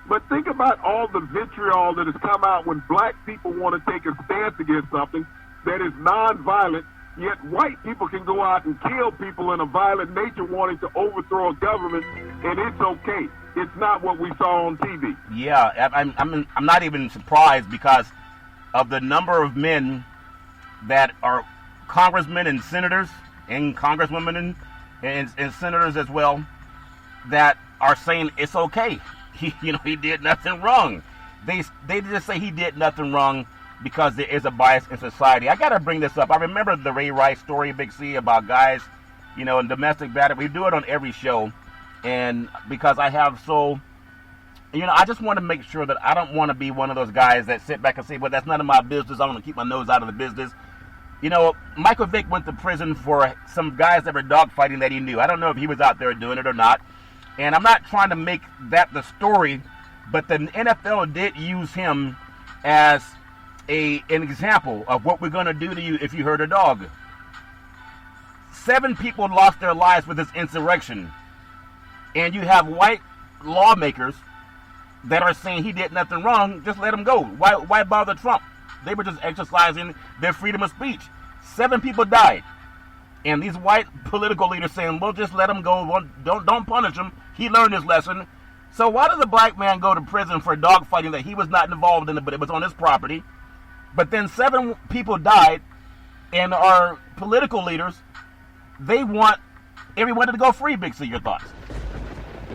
But think about all the vitriol that has come out when black people want to take a stance against something that is nonviolent, yet white people can go out and kill people in a violent nature wanting to overthrow a government, and it's okay. It's not what we saw on TV. I'm not even surprised because of the number of men that are congressmen and senators and congresswomen and senators as well that are saying it's okay. He did nothing wrong. They just say he did nothing wrong because there is a bias in society. I got to bring this up. I remember the Ray Rice story, Big C, about guys, in domestic battery. We do it on every show. And because I have I just want to make sure that I don't want to be one of those guys that sit back and say, well, that's none of my business. I want to keep my nose out of the business. Michael Vick went to prison for some guys that were dogfighting that he knew. I don't know if he was out there doing it or not. And I'm not trying to make that the story, but the NFL did use him as an example of what we're going to do to you if you hurt a dog. 7 people lost their lives with this insurrection. And you have white lawmakers that are saying he did nothing wrong, just let him go. Why bother Trump? They were just exercising their freedom of speech. 7 people died. And these white political leaders saying, well, just let him go. Don't punish him. He learned his lesson. So why does a black man go to prison for dogfighting that he was not involved in, but it was on his property? But then 7 people died, and our political leaders, they want everyone to go free. Big C, your thoughts?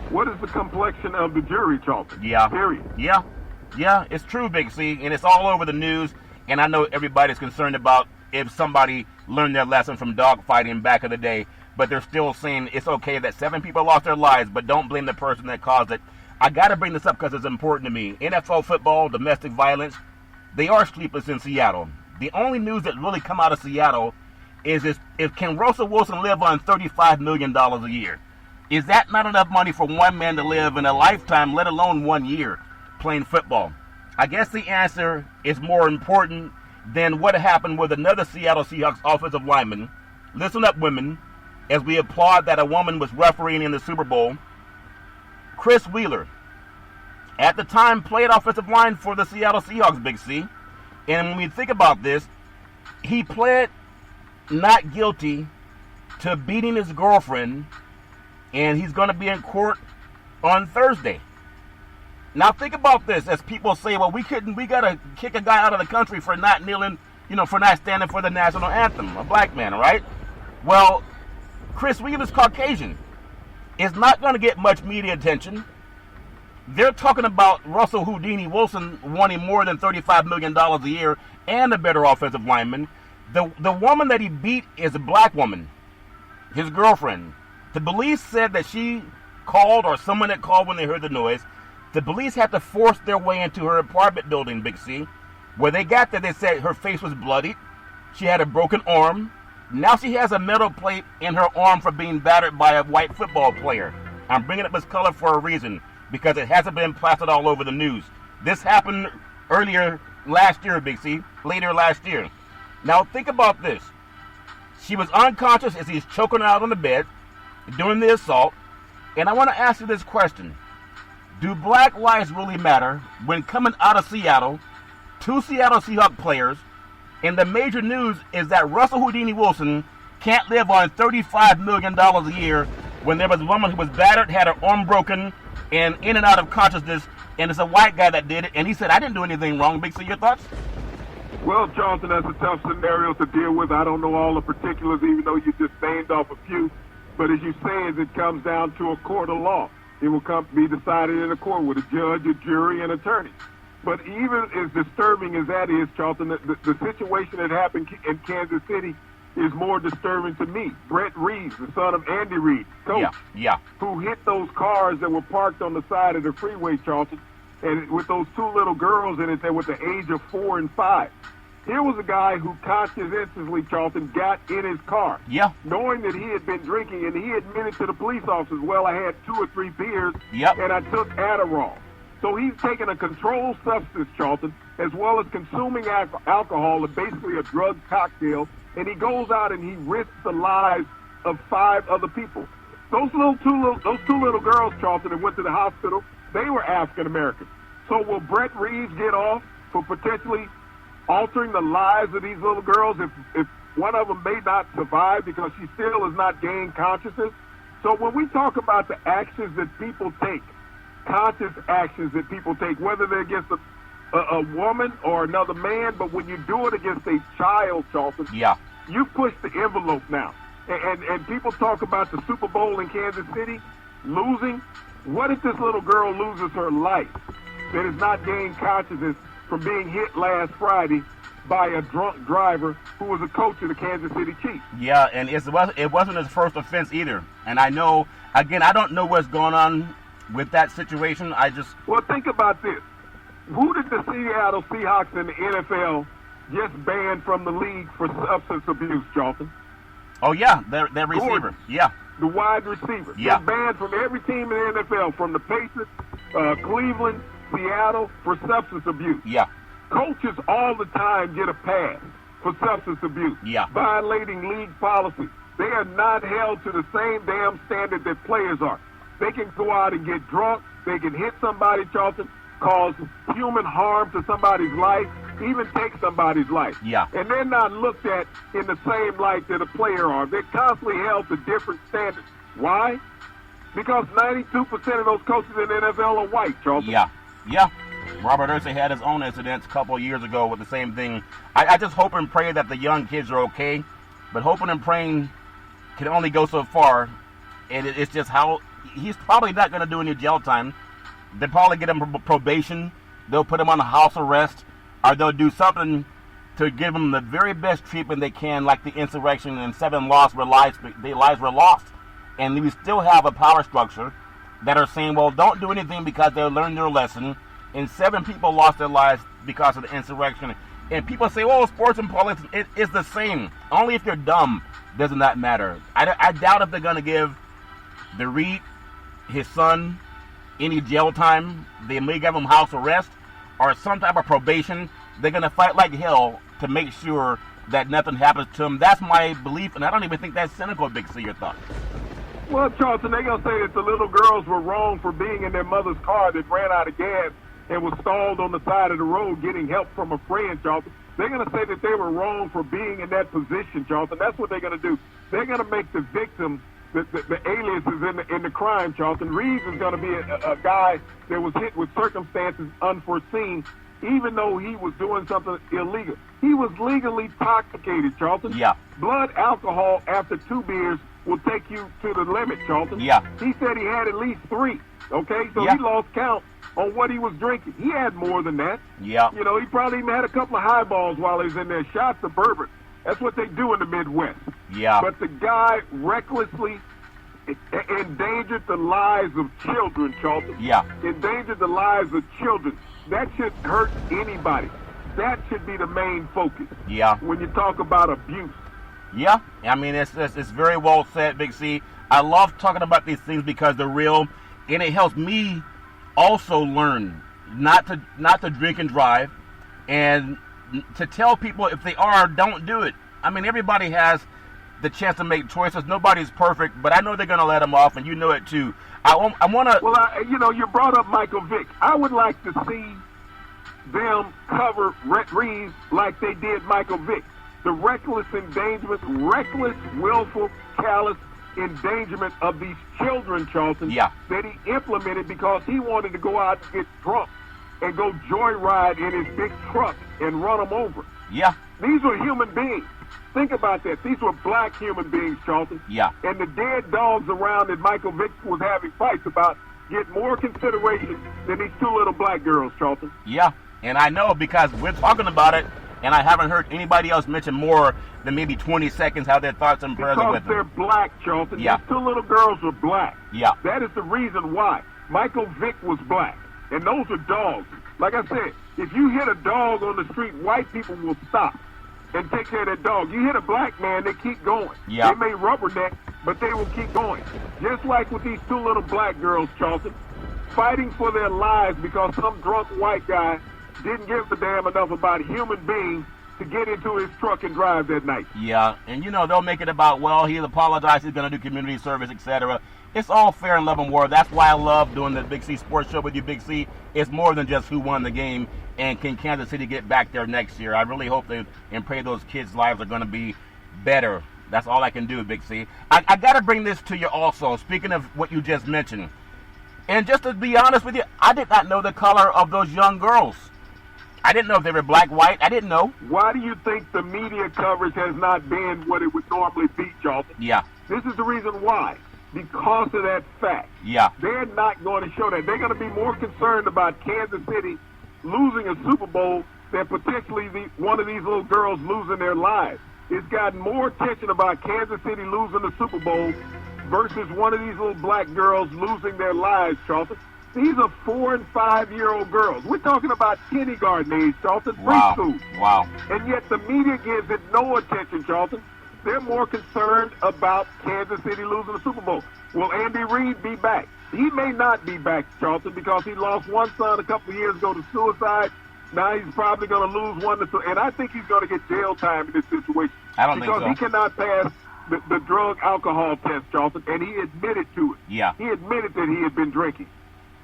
What is the complexion of the jury, Charlton? Period. Yeah, it's true, Big C, and it's all over the news, and I know everybody's concerned about if somebody learned their lesson from dogfighting back in the day, but they're still saying it's okay that 7 people lost their lives, but don't blame the person that caused it. I got to bring this up because it's important to me. NFL football, domestic violence, they are sleepless in Seattle. The only news that really come out of Seattle is if can Russell Wilson live on $35 million a year? Is that not enough money for one man to live in a lifetime, let alone 1 year, playing football? I guess the answer is more important than what happened with another Seattle Seahawks offensive lineman. Listen up, women, as we applaud that a woman was refereeing in the Super Bowl. Chris Wheeler, at the time, played offensive line for the Seattle Seahawks, Big C. And when we think about this, he pled not guilty to beating his girlfriend, and he's going to be in court on Thursday. Now think about this, as people say, well, we got to kick a guy out of the country for not kneeling, for not standing for the national anthem, a black man, right? Well, Chris Williams is Caucasian. It's not going to get much media attention. They're talking about Russell Houdini Wilson wanting more than $35 million a year and a better offensive lineman. The woman that he beat is a black woman, his girlfriend. The police said that she called, or someone that called when they heard the noise. The police had to force their way into her apartment building, Big C. Where they got there, they said her face was bloodied. She had a broken arm. Now she has a metal plate in her arm for being battered by a white football player. I'm bringing up this color for a reason, because it hasn't been plastered all over the news. This happened earlier last year, Big C, later last year. Now think about this. She was unconscious as he's choking her out on the bed during the assault. And I want to ask you this question. Do black lives really matter when coming out of Seattle, two Seattle Seahawks players, and the major news is that Russell Houdini Wilson can't live on $35 million a year when there was a woman who was battered, had her arm broken, and in and out of consciousness, and it's a white guy that did it, and he said, I didn't do anything wrong. Big C, your thoughts? Well, Charlton, that's a tough scenario to deal with. I don't know all the particulars, even though you just named off a few. But as you say, it comes down to a court of law. It will be decided in a court with a judge, a jury, and attorney. But even as disturbing as that is, Charlton, the situation that happened in Kansas City is more disturbing to me. Brett Reeves, the son of Andy Reid, coach, who hit those cars that were parked on the side of the freeway, Charlton, and with those two little girls in it that were the age of 4 and 5. Here was a guy who conscientiously, Charlton, got in his car, knowing that he had been drinking, and he admitted to the police officers, well, I had 2 or 3 beers, and I took Adderall. So he's taking a controlled substance, Charlton, as well as consuming alcohol, and basically a drug cocktail, and he goes out and he risks the lives of 5 other people. Those two little girls, Charlton, that went to the hospital, they were African American. So will Brett Reeves get off for potentially altering the lives of these little girls if one of them may not survive because she still has not gained consciousness? So when we talk about the actions that people take, conscious actions that people take, whether they're against a woman or another man, but when you do it against a child, Charlton, you push the envelope now. And people talk about the Super Bowl in Kansas City losing. What if this little girl loses her life that has not gained consciousness from being hit last Friday by a drunk driver who was a coach of the Kansas City Chiefs? Yeah, and it wasn't his first offense either. And I know, again, I don't know what's going on with that situation. Well, think about this. Who did the Seattle Seahawks in the NFL just ban from the league for substance abuse, Charlton? Oh, yeah, their receiver. Gordon, the wide receiver. They're banned from every team in the NFL, from the Patriots, Cleveland, Seattle, for substance abuse. Coaches all the time get a pass for substance abuse, violating league policy. They are not held to the same damn standard that players are. They can go out and get drunk. They can hit somebody, Charlton, cause human harm to somebody's life, even take somebody's life. And they're not looked at in the same light that a player are. They're constantly held to different standards. Why? Because 92% of those coaches in the NFL are white, Charlton. Robert Ursay had his own incidents a couple of years ago with the same thing. I just hope and pray that the young kids are okay, but hoping and praying can only go so far. And it's just how he's probably not going to do any jail time. They'll probably get him probation. They'll put him on house arrest, or they'll do something to give him the very best treatment they can, like the insurrection and 7 lives were lost. And we still have a power structure that are saying, well, don't do anything because they'll learn their lesson. And 7 people lost their lives because of the insurrection. And people say, well, sports and politics, it's the same. Only if you're dumb doesn't that matter. I doubt if they're going to give the Reed, his son, any jail time. They may give him house arrest or some type of probation. They're going to fight like hell to make sure that nothing happens to him. That's my belief, and I don't even think that's cynical, Big C, your thoughts. Well, Charlton, they're going to say that the little girls were wrong for being in their mother's car that ran out of gas and was stalled on the side of the road getting help from a friend, Charlton. They're going to say that they were wrong for being in that position, Charlton. That's what they're going to do. They're going to make the victims the aliases in the crime, Charlton. Reeves is going to be a guy that was hit with circumstances unforeseen even though he was doing something illegal. He was legally intoxicated, Charlton. Yeah. Blood alcohol after 2 beers will take you to the limit, Charlton. Yeah. He said he had at least 3. Okay, so yeah. he lost count on what he was drinking. He had more than that. Yeah. You know, he probably even had a couple of highballs while he was in there, shots of bourbon. That's what they do in the Midwest. Yeah. But the guy recklessly endangered the lives of children, Charlton. Yeah. Endangered the lives of children. That should hurt anybody. That should be the main focus. Yeah. When you talk about abuse. Yeah. I mean, it's very well said, Big C. I love talking about these things because they're real, and it helps me also learn not to drink and drive, and to tell people if they are, don't do it. I mean, everybody has the chance to make choices. Nobody's perfect, but I know they're going to let them off, and you know it too. I want to... Well, you brought up Michael Vick. I would like to see them cover Rhett Reeves like they did Michael Vick. The reckless endangerment, reckless, willful, callous endangerment of these children, Charlton, yeah. that he implemented because he wanted to go out and get drunk and go joyride in his big truck and run them over. Yeah. These were human beings. Think about that. These were black human beings, Charlton. Yeah. And the dead dogs around that Michael Vick was having fights about get more consideration than these 2 little black girls, Charlton. Yeah. And I know because we're talking about it, and I haven't heard anybody else mention more than maybe 20 seconds how their thoughts and prayers are with them. Because they're black, Charlton. Yeah. These 2 little girls were black. Yeah. That is the reason why. Michael Vick was black. And those are dogs. Like I said, if you hit a dog on the street, white people will stop and take care of that dog. You hit a black man, they keep going. Yeah. They may rubberneck, but they will keep going. Just like with these 2 little black girls, Charlton, fighting for their lives because some drunk white guy didn't give a damn enough about human beings to get into his truck and drive that night. Yeah, and they'll make it about, well, he'll apologize, he's going to do community service, etc. It's all fair and love and war. That's why I love doing the Big C Sports Show with you, Big C. It's more than just who won the game and can Kansas City get back there next year. I really hope and pray those kids' lives are going to be better. That's all I can do, Big C. I got to bring this to you also, speaking of what you just mentioned. And just to be honest with you, I did not know the color of those young girls. I didn't know if they were black, white. I didn't know. Why do you think the media coverage has not been what it would normally be, Charlton? Yeah. This is the reason why. Because of that fact. Yeah. They're not going to show that. They're going to be more concerned about Kansas City losing a Super Bowl than potentially one of these little girls losing their lives. It's gotten more attention about Kansas City losing the Super Bowl versus one of these little black girls losing their lives, Charlton. These are 4- and 5-year-old girls. We're talking about kindergarten age, Charlton, preschool. Wow. And yet the media gives it no attention, Charlton. They're more concerned about Kansas City losing the Super Bowl. Will Andy Reid be back? He may not be back, Charlton, because he lost one son a couple of years ago to suicide. Now he's probably going to lose one. And I think he's going to get jail time in this situation. I don't think so. Because he cannot pass the drug alcohol test, Charlton, and he admitted to it. Yeah. He admitted that he had been drinking.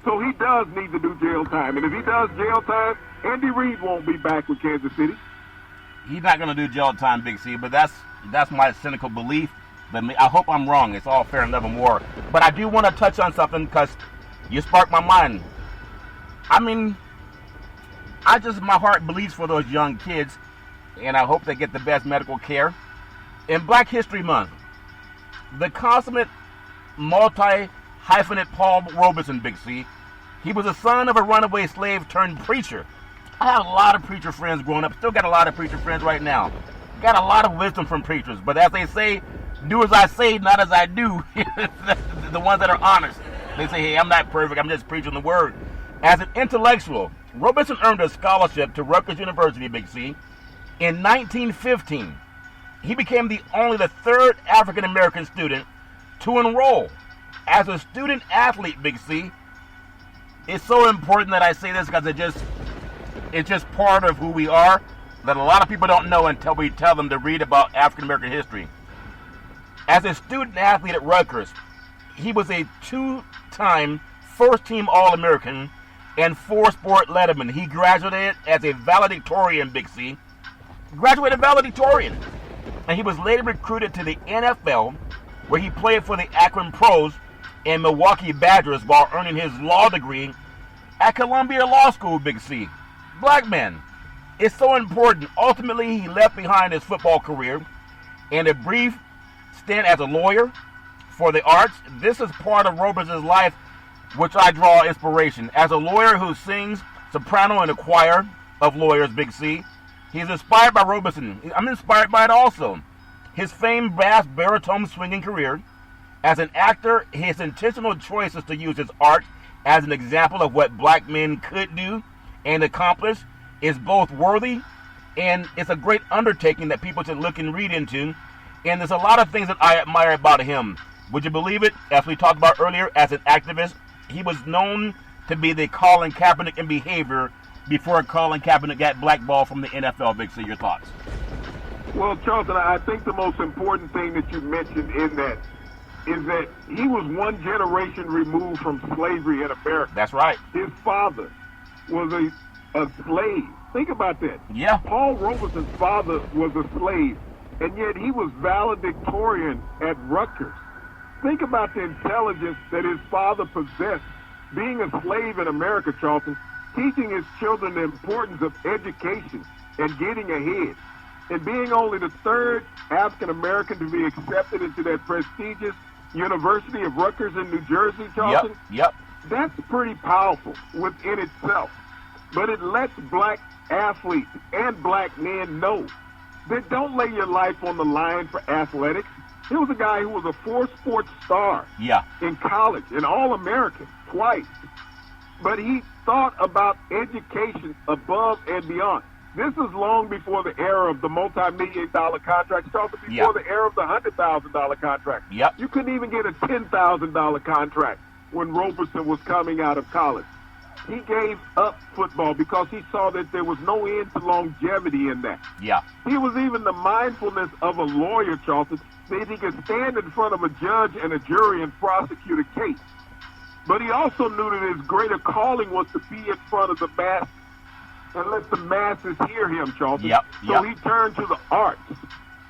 So he does need to do jail time. And if he does jail time, Andy Reid won't be back with Kansas City. He's not going to do jail time, Big C, but that's my cynical belief. But I hope I'm wrong. It's all fair and love and war. But I do want to touch on something because you sparked my mind. I mean, my heart bleeds for those young kids, and I hope they get the best medical care. In Black History Month, the consummate multi-hyphenate Paul Robeson, Big C, he was the son of a runaway slave turned preacher. I had a lot of preacher friends growing up. Still got a lot of preacher friends right now. Got a lot of wisdom from preachers. But as they say, do as I say, not as I do. The ones that are honest. They say, hey, I'm not perfect. I'm just preaching the word. As an intellectual, Robeson earned a scholarship to Rutgers University, Big C. In 1915, he became only the 3rd African-American student to enroll. As a student athlete, Big C, it's so important that I say this because it's just part of who we are that a lot of people don't know until we tell them to read about African-American history. As a student athlete at Rutgers, he was a 2-time first-team All-American and 4-sport letterman. He graduated as a valedictorian, Big C. Graduated valedictorian. And he was later recruited to the NFL, where he played for the Akron Pros and Milwaukee Badgers while earning his law degree at Columbia Law School, Big C. black men. It's so important. Ultimately, he left behind his football career and a brief stint as a lawyer for the arts. This is part of Robeson's life, which I draw inspiration. As a lawyer who sings soprano in a choir of lawyers, Big C, he's inspired by Robeson. I'm inspired by it also. His famed bass baritone swinging career. As an actor, his intentional choices to use his art as an example of what black men could do and accomplish is both worthy and it's a great undertaking that people should look and read into. And there's a lot of things that I admire about him. Would you believe it? As we talked about earlier, as an activist, he was known to be the Colin Kaepernick in behavior before Colin Kaepernick got blackballed from the NFL. Vic, your thoughts? Well, Charlton, I think the most important thing that you mentioned in that is that he was one generation removed from slavery in America. That's right. His father was a slave. Think about that. Yeah. Paul Robeson's father was a slave, and yet he was valedictorian at Rutgers. Think about the intelligence that his father possessed. Being a slave in America, Charlton, teaching his children the importance of education and getting ahead, and being only the third African-American to be accepted into that prestigious University of Rutgers in New Jersey, Charlton. Yep. That's pretty powerful within itself. But it lets black athletes and black men know that don't lay your life on the line for athletics. He was a guy who was a four-sport star in college, an All-American twice. But he thought about education above and beyond. This is long before the era of the multi-million dollar contract, before the era of the $100,000 contract. Yep. You couldn't even get a $10,000 contract when Robeson was coming out of college. He gave up football because he saw that there was no end to longevity in that. Yeah. He was even the mindfulness of a lawyer, Charlton, that he could stand in front of a judge and a jury and prosecute a case. But he also knew that his greater calling was to be in front of the masses and let the masses hear him, Charlton. So he turned to the arts,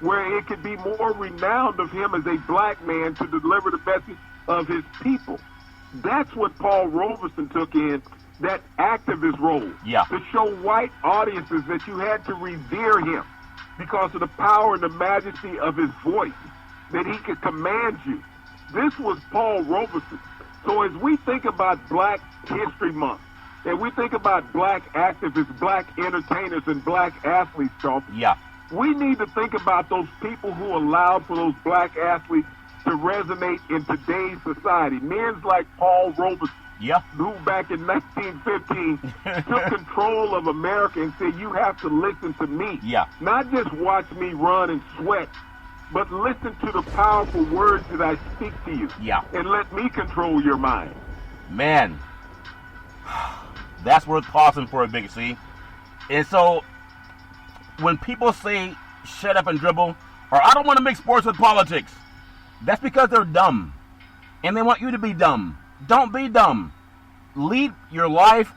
where it could be more renowned of him as a black man to deliver the message of his people. That's what Paul Robeson took in, that activist role, to show white audiences that you had to revere him because of the power and the majesty of his voice, that he could command you. This was Paul Robeson. So as we think about Black History Month, and we think about black activists, black entertainers, and black athletes, Charlton, we need to think about those people who allowed for those black athletes to resonate in today's society. Men like Paul Robeson, who back in 1915 took control of America and said, you have to listen to me. Not just watch me run and sweat, but listen to the powerful words that I speak to you. And let me control your mind. Man, that's worth pausing for a Big C. And so, when people say, shut up and dribble, or I don't want to mix sports with politics, that's because they're dumb. And they want you to be dumb. Don't be dumb. Lead your life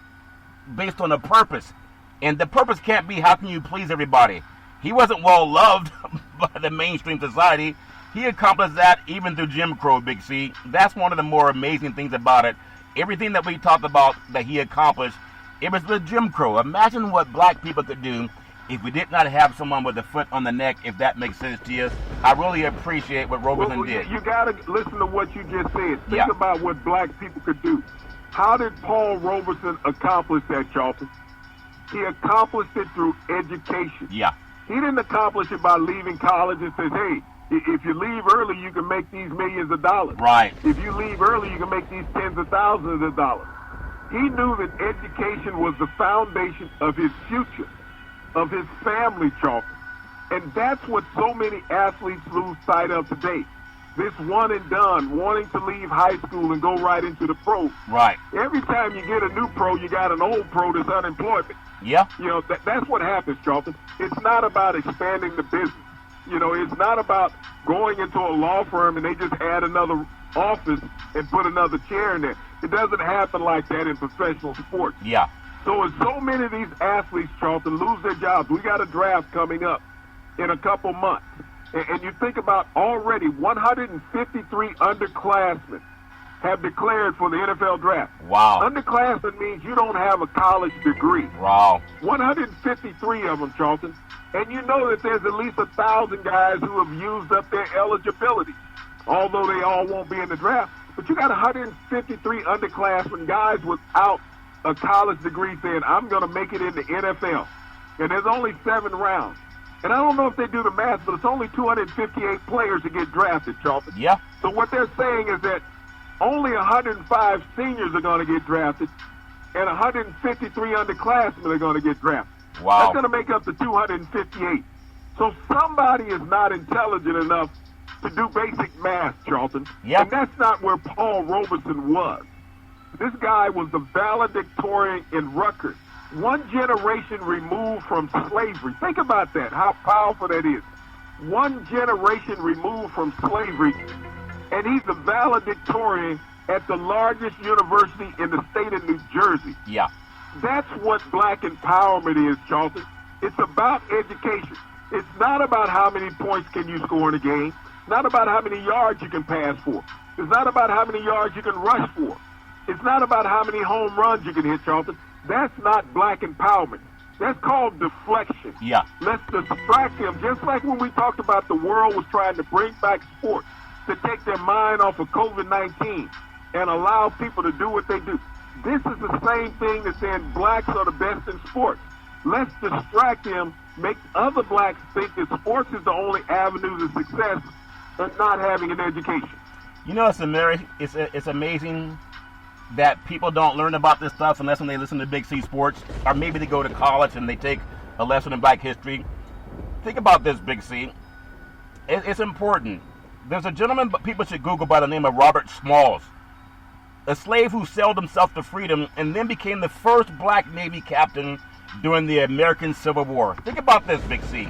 based on a purpose. And the purpose can't be how can you please everybody. He wasn't well loved by the mainstream society. He accomplished that even through Jim Crow, Big C. That's one of the more amazing things about it. Everything that we talked about that he accomplished, it was with Jim Crow. Imagine what black people could do if we did not have someone with a foot on the neck, if that makes sense to you. I really appreciate what Robeson did. You got to listen to what you just said. Think about what black people could do. How did Paul Robeson accomplish that, Charlton? He accomplished it through education. He didn't accomplish it by leaving college and says, hey, if you leave early, you can make these millions of dollars. Right. If you leave early, you can make these tens of thousands of dollars. He knew that education was the foundation of his future, of his family, Charlton. And that's what so many athletes lose sight of today. This one and done, wanting to leave high school and go right into the pros. Right. Every time you get a new pro, you got an old pro that's unemployed. You know, that's what happens, Charlton. It's not about expanding the business. You know, it's not about going into a law firm and they just add another office and put another chair in there. It doesn't happen like that in professional sports. So as so many of these athletes, Charlton, lose their jobs, we got a draft coming up in a couple months. And you think about already 153 underclassmen have declared for the NFL draft. Wow. Underclassmen means you don't have a college degree. Wow. 153 of them, Charlton. And you know that there's at least 1,000 guys who have used up their eligibility, although they all won't be in the draft. But you got 153 underclassmen guys without a college degree saying, I'm going to make it in the NFL. And there's only 7 rounds. And I don't know if they do the math, but it's only 258 players that get drafted, Charlton. Yeah. So what they're saying is that only 105 seniors are going to get drafted, and 153 underclassmen are going to get drafted. Wow. That's going to make up the 258. So somebody is not intelligent enough to do basic math, Charlton. Yeah. And that's not where Paul Robeson was. This guy was the valedictorian in Rutgers, one generation removed from slavery. Think about that, how powerful that is. One generation removed from slavery, and he's the valedictorian at the largest university in the state of New Jersey. Yeah. That's what black empowerment is, Charlton. It's about education. It's not about how many points can you score in a game. It's not about how many yards you can pass for. It's not about how many yards you can rush for. It's not about how many home runs you can hit, Charlton. That's not black empowerment. That's called deflection. Yeah. Let's distract them, just like when we talked about the world was trying to bring back sports to take their mind off of COVID-19 and allow people to do what they do. This is the same thing that's saying blacks are the best in sports. Let's distract them, make other blacks think that sports is the only avenue to success and not having an education. You know, it's amazing that people don't learn about this stuff unless when they listen to Big C Sports, or maybe they go to college and they take a lesson in black history. Think about this, Big C. It's important. There's a gentleman people should Google by the name of Robert Smalls, a slave who sold himself to freedom and then became the first black Navy captain during the American Civil War. Think about this, Big C.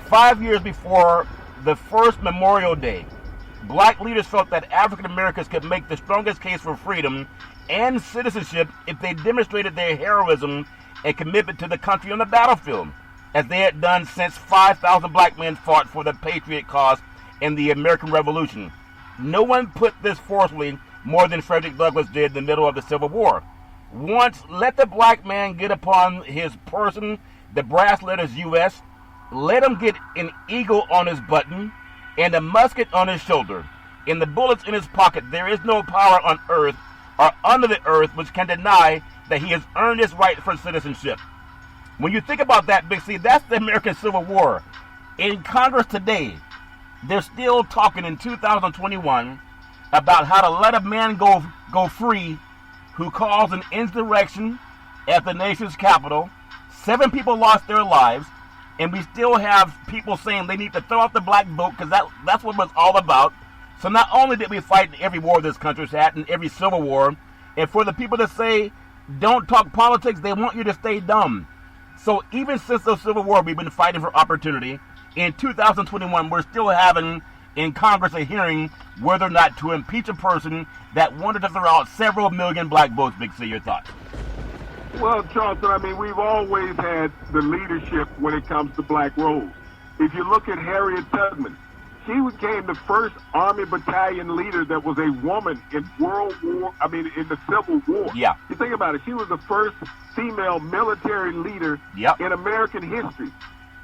5 years before the first Memorial Day, black leaders felt that African Americans could make the strongest case for freedom and citizenship if they demonstrated their heroism and commitment to the country on the battlefield, as they had done since 5,000 black men fought for the patriot cause in the American Revolution. No one put this forcefully more than Frederick Douglass did in the middle of the Civil War. Once let the black man get upon his person the brass letters U.S., let him get an eagle on his button and a musket on his shoulder, and the bullets in his pocket. There is no power on earth or under the earth which can deny that he has earned his right for citizenship. When you think about that, Big C, that's the American Civil War. In Congress today, they're still talking in 2021 about how to let a man go free who caused an insurrection at the nation's capital. 7 people lost their lives, and we still have people saying they need to throw out the black vote because that's what it's all about. So not only did we fight every war this country's had and every civil war, and for the people to say don't talk politics, they want you to stay dumb. So even since the Civil War, we've been fighting for opportunity. In 2021, we're still having in Congress a hearing whether or not to impeach a person that wanted to throw out several million black votes. Big C, your thoughts? Well, Charlton, I mean, we've always had the leadership when it comes to black roles. If you look at Harriet Tubman, she became the first Army battalion leader that was a woman in in the Civil War. Yeah. You think about it, she was the first female military leader in American history.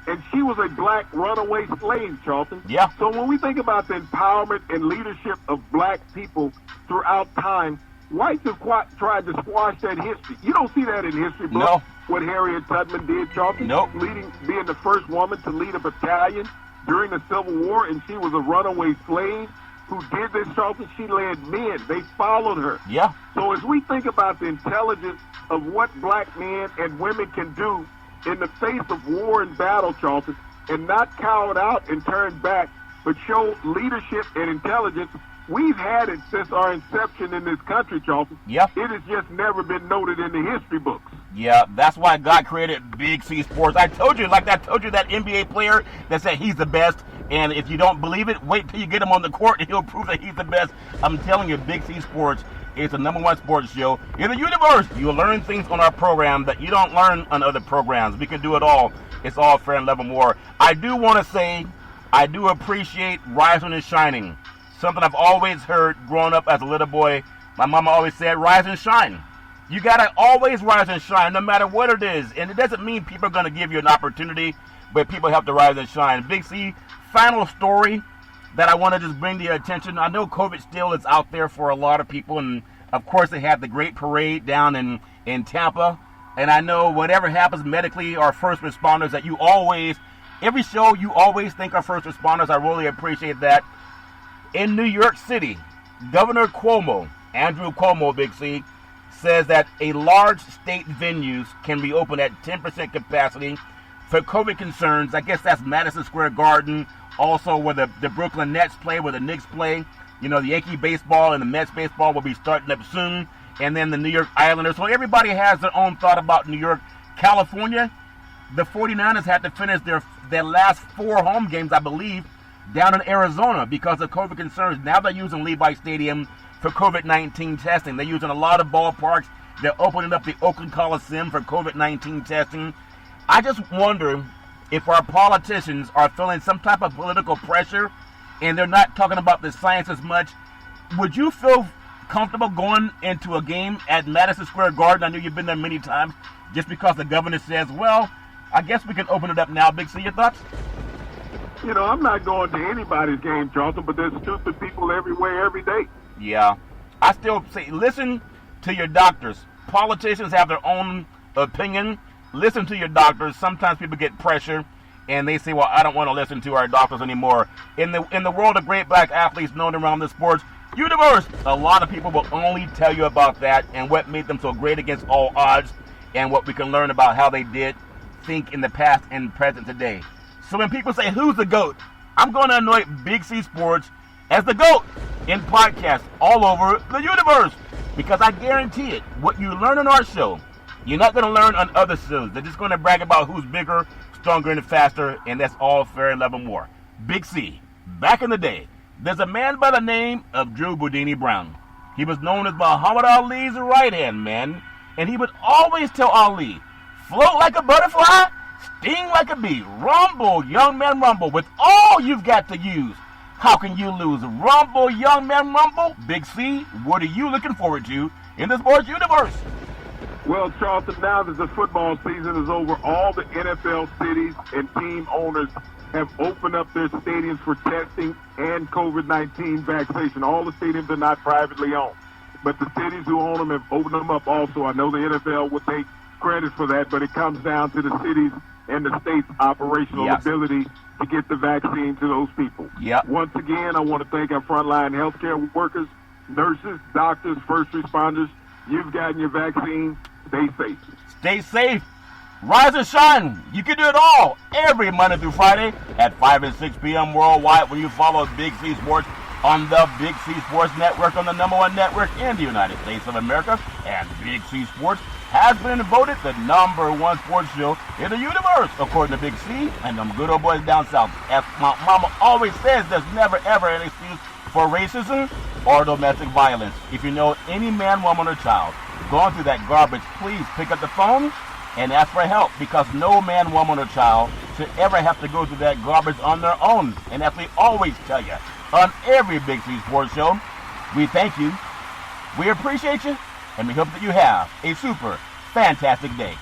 And she was a black runaway slave, Charlton. Yeah. So when we think about the empowerment and leadership of black people throughout time, whites have tried to squash that history. You don't see that in history books. No. What Harriet Tubman did, Charlton. Nope. Being the first woman to lead a battalion during the Civil War, and she was a runaway slave who did this, Charlton. She led men. They followed her. Yeah. So as we think about the intelligence of what black men and women can do in the face of war and battle, Charlton, and not cower out and turn back, but show leadership and intelligence, we've had it since our inception in this country, Charlton. Yeah. It has just never been noted in the history books. Yeah, that's why God created Big C Sports. I told you that NBA player that said he's the best, and if you don't believe it, wait till you get him on the court and he'll prove that he's the best. I'm telling you, Big C Sports is the #1 sports show in the universe. You'll learn things on our program that you don't learn on other programs. We can do it all. It's all fair and level more. I do want to say, I do appreciate Rising and Shining. Something I've always heard growing up as a little boy. My mama always said, rise and shine. You got to always rise and shine, no matter what it is. And it doesn't mean people are going to give you an opportunity, but people have to rise and shine. Big C, final story that I want to just bring to your attention. I know COVID still is out there for a lot of people, and of course they had the great parade down in Tampa. And I know whatever happens medically, our first responders that you always, every show you always think our first responders. I really appreciate that. In New York City, Governor Cuomo, Andrew Cuomo, Big C, says that a large state venues can be open at 10% capacity for COVID concerns. I guess that's Madison Square Garden, also where the Brooklyn Nets play, where the Knicks play. You know, the Yankee baseball and the Mets baseball will be starting up soon. And then the New York Islanders. So everybody has their own thought about New York. California, the 49ers had to finish their last 4 home games, I believe, down in Arizona because of COVID concerns. Now they're using Levi Stadium for COVID-19 testing. They're using a lot of ballparks. They're opening up the Oakland Coliseum for COVID-19 testing. I just wonder if our politicians are feeling some type of political pressure and they're not talking about the science as much. Would you feel comfortable going into a game at Madison Square Garden? I know you've been there many times, just because the governor says, well, I guess we can open it up now. Big C, your thoughts? You know, I'm not going to anybody's game, Charlton, but there's stupid people everywhere every day. Yeah. I still say, listen to your doctors. Politicians have their own opinion. Listen to your doctors. Sometimes people get pressure, and they say, well, I don't want to listen to our doctors anymore. In the world of great black athletes known around the sports universe, a lot of people will only tell you about that and what made them so great against all odds and what we can learn about how they did think in the past and present today. So when people say, who's the GOAT? I'm going to anoint Big C Sports as the GOAT in podcasts all over the universe, because I guarantee it, what you learn on our show, you're not going to learn on other shows. They're just going to brag about who's bigger, stronger, and faster, and that's all fair and level more. Big C, back in the day, there's a man by the name of Drew Boudini Brown. He was known as Muhammad Ali's right-hand man, and he would always tell Ali, float like a butterfly, sting like a bee, rumble, young man, rumble, with all you've got to use. How can you lose? Rumble, young man, rumble. Big C, what are you looking forward to in the sports universe? Well, Charlton, now that the football season is over, all the NFL cities and team owners have opened up their stadiums for testing and COVID-19 vaccination. All the stadiums are not privately owned, but the cities who own them have opened them up also. I know the NFL will take credit for that, but it comes down to the cities and the state's operational ability to get the vaccine to those people. Once again, I want to thank our frontline healthcare workers, nurses, doctors, first responders. You've gotten your vaccine. Stay safe. Stay safe. Rise and shine. You can do it all every Monday through Friday at 5 and 6 p.m. worldwide when you follow Big C Sports on the Big C Sports Network, on the #1 network in the United States of America. And Big C Sports has been voted the #1 sports show in the universe, according to Big C and them good old boys down south. As my mama always says, there's never ever an excuse for racism or domestic violence. If you know any man, woman, or child going through that garbage, please pick up the phone and ask for help, because no man, woman, or child should ever have to go through that garbage on their own. And as we always tell you on every Big C Sports show, we thank you, we appreciate you, and we hope that you have a super fantastic day.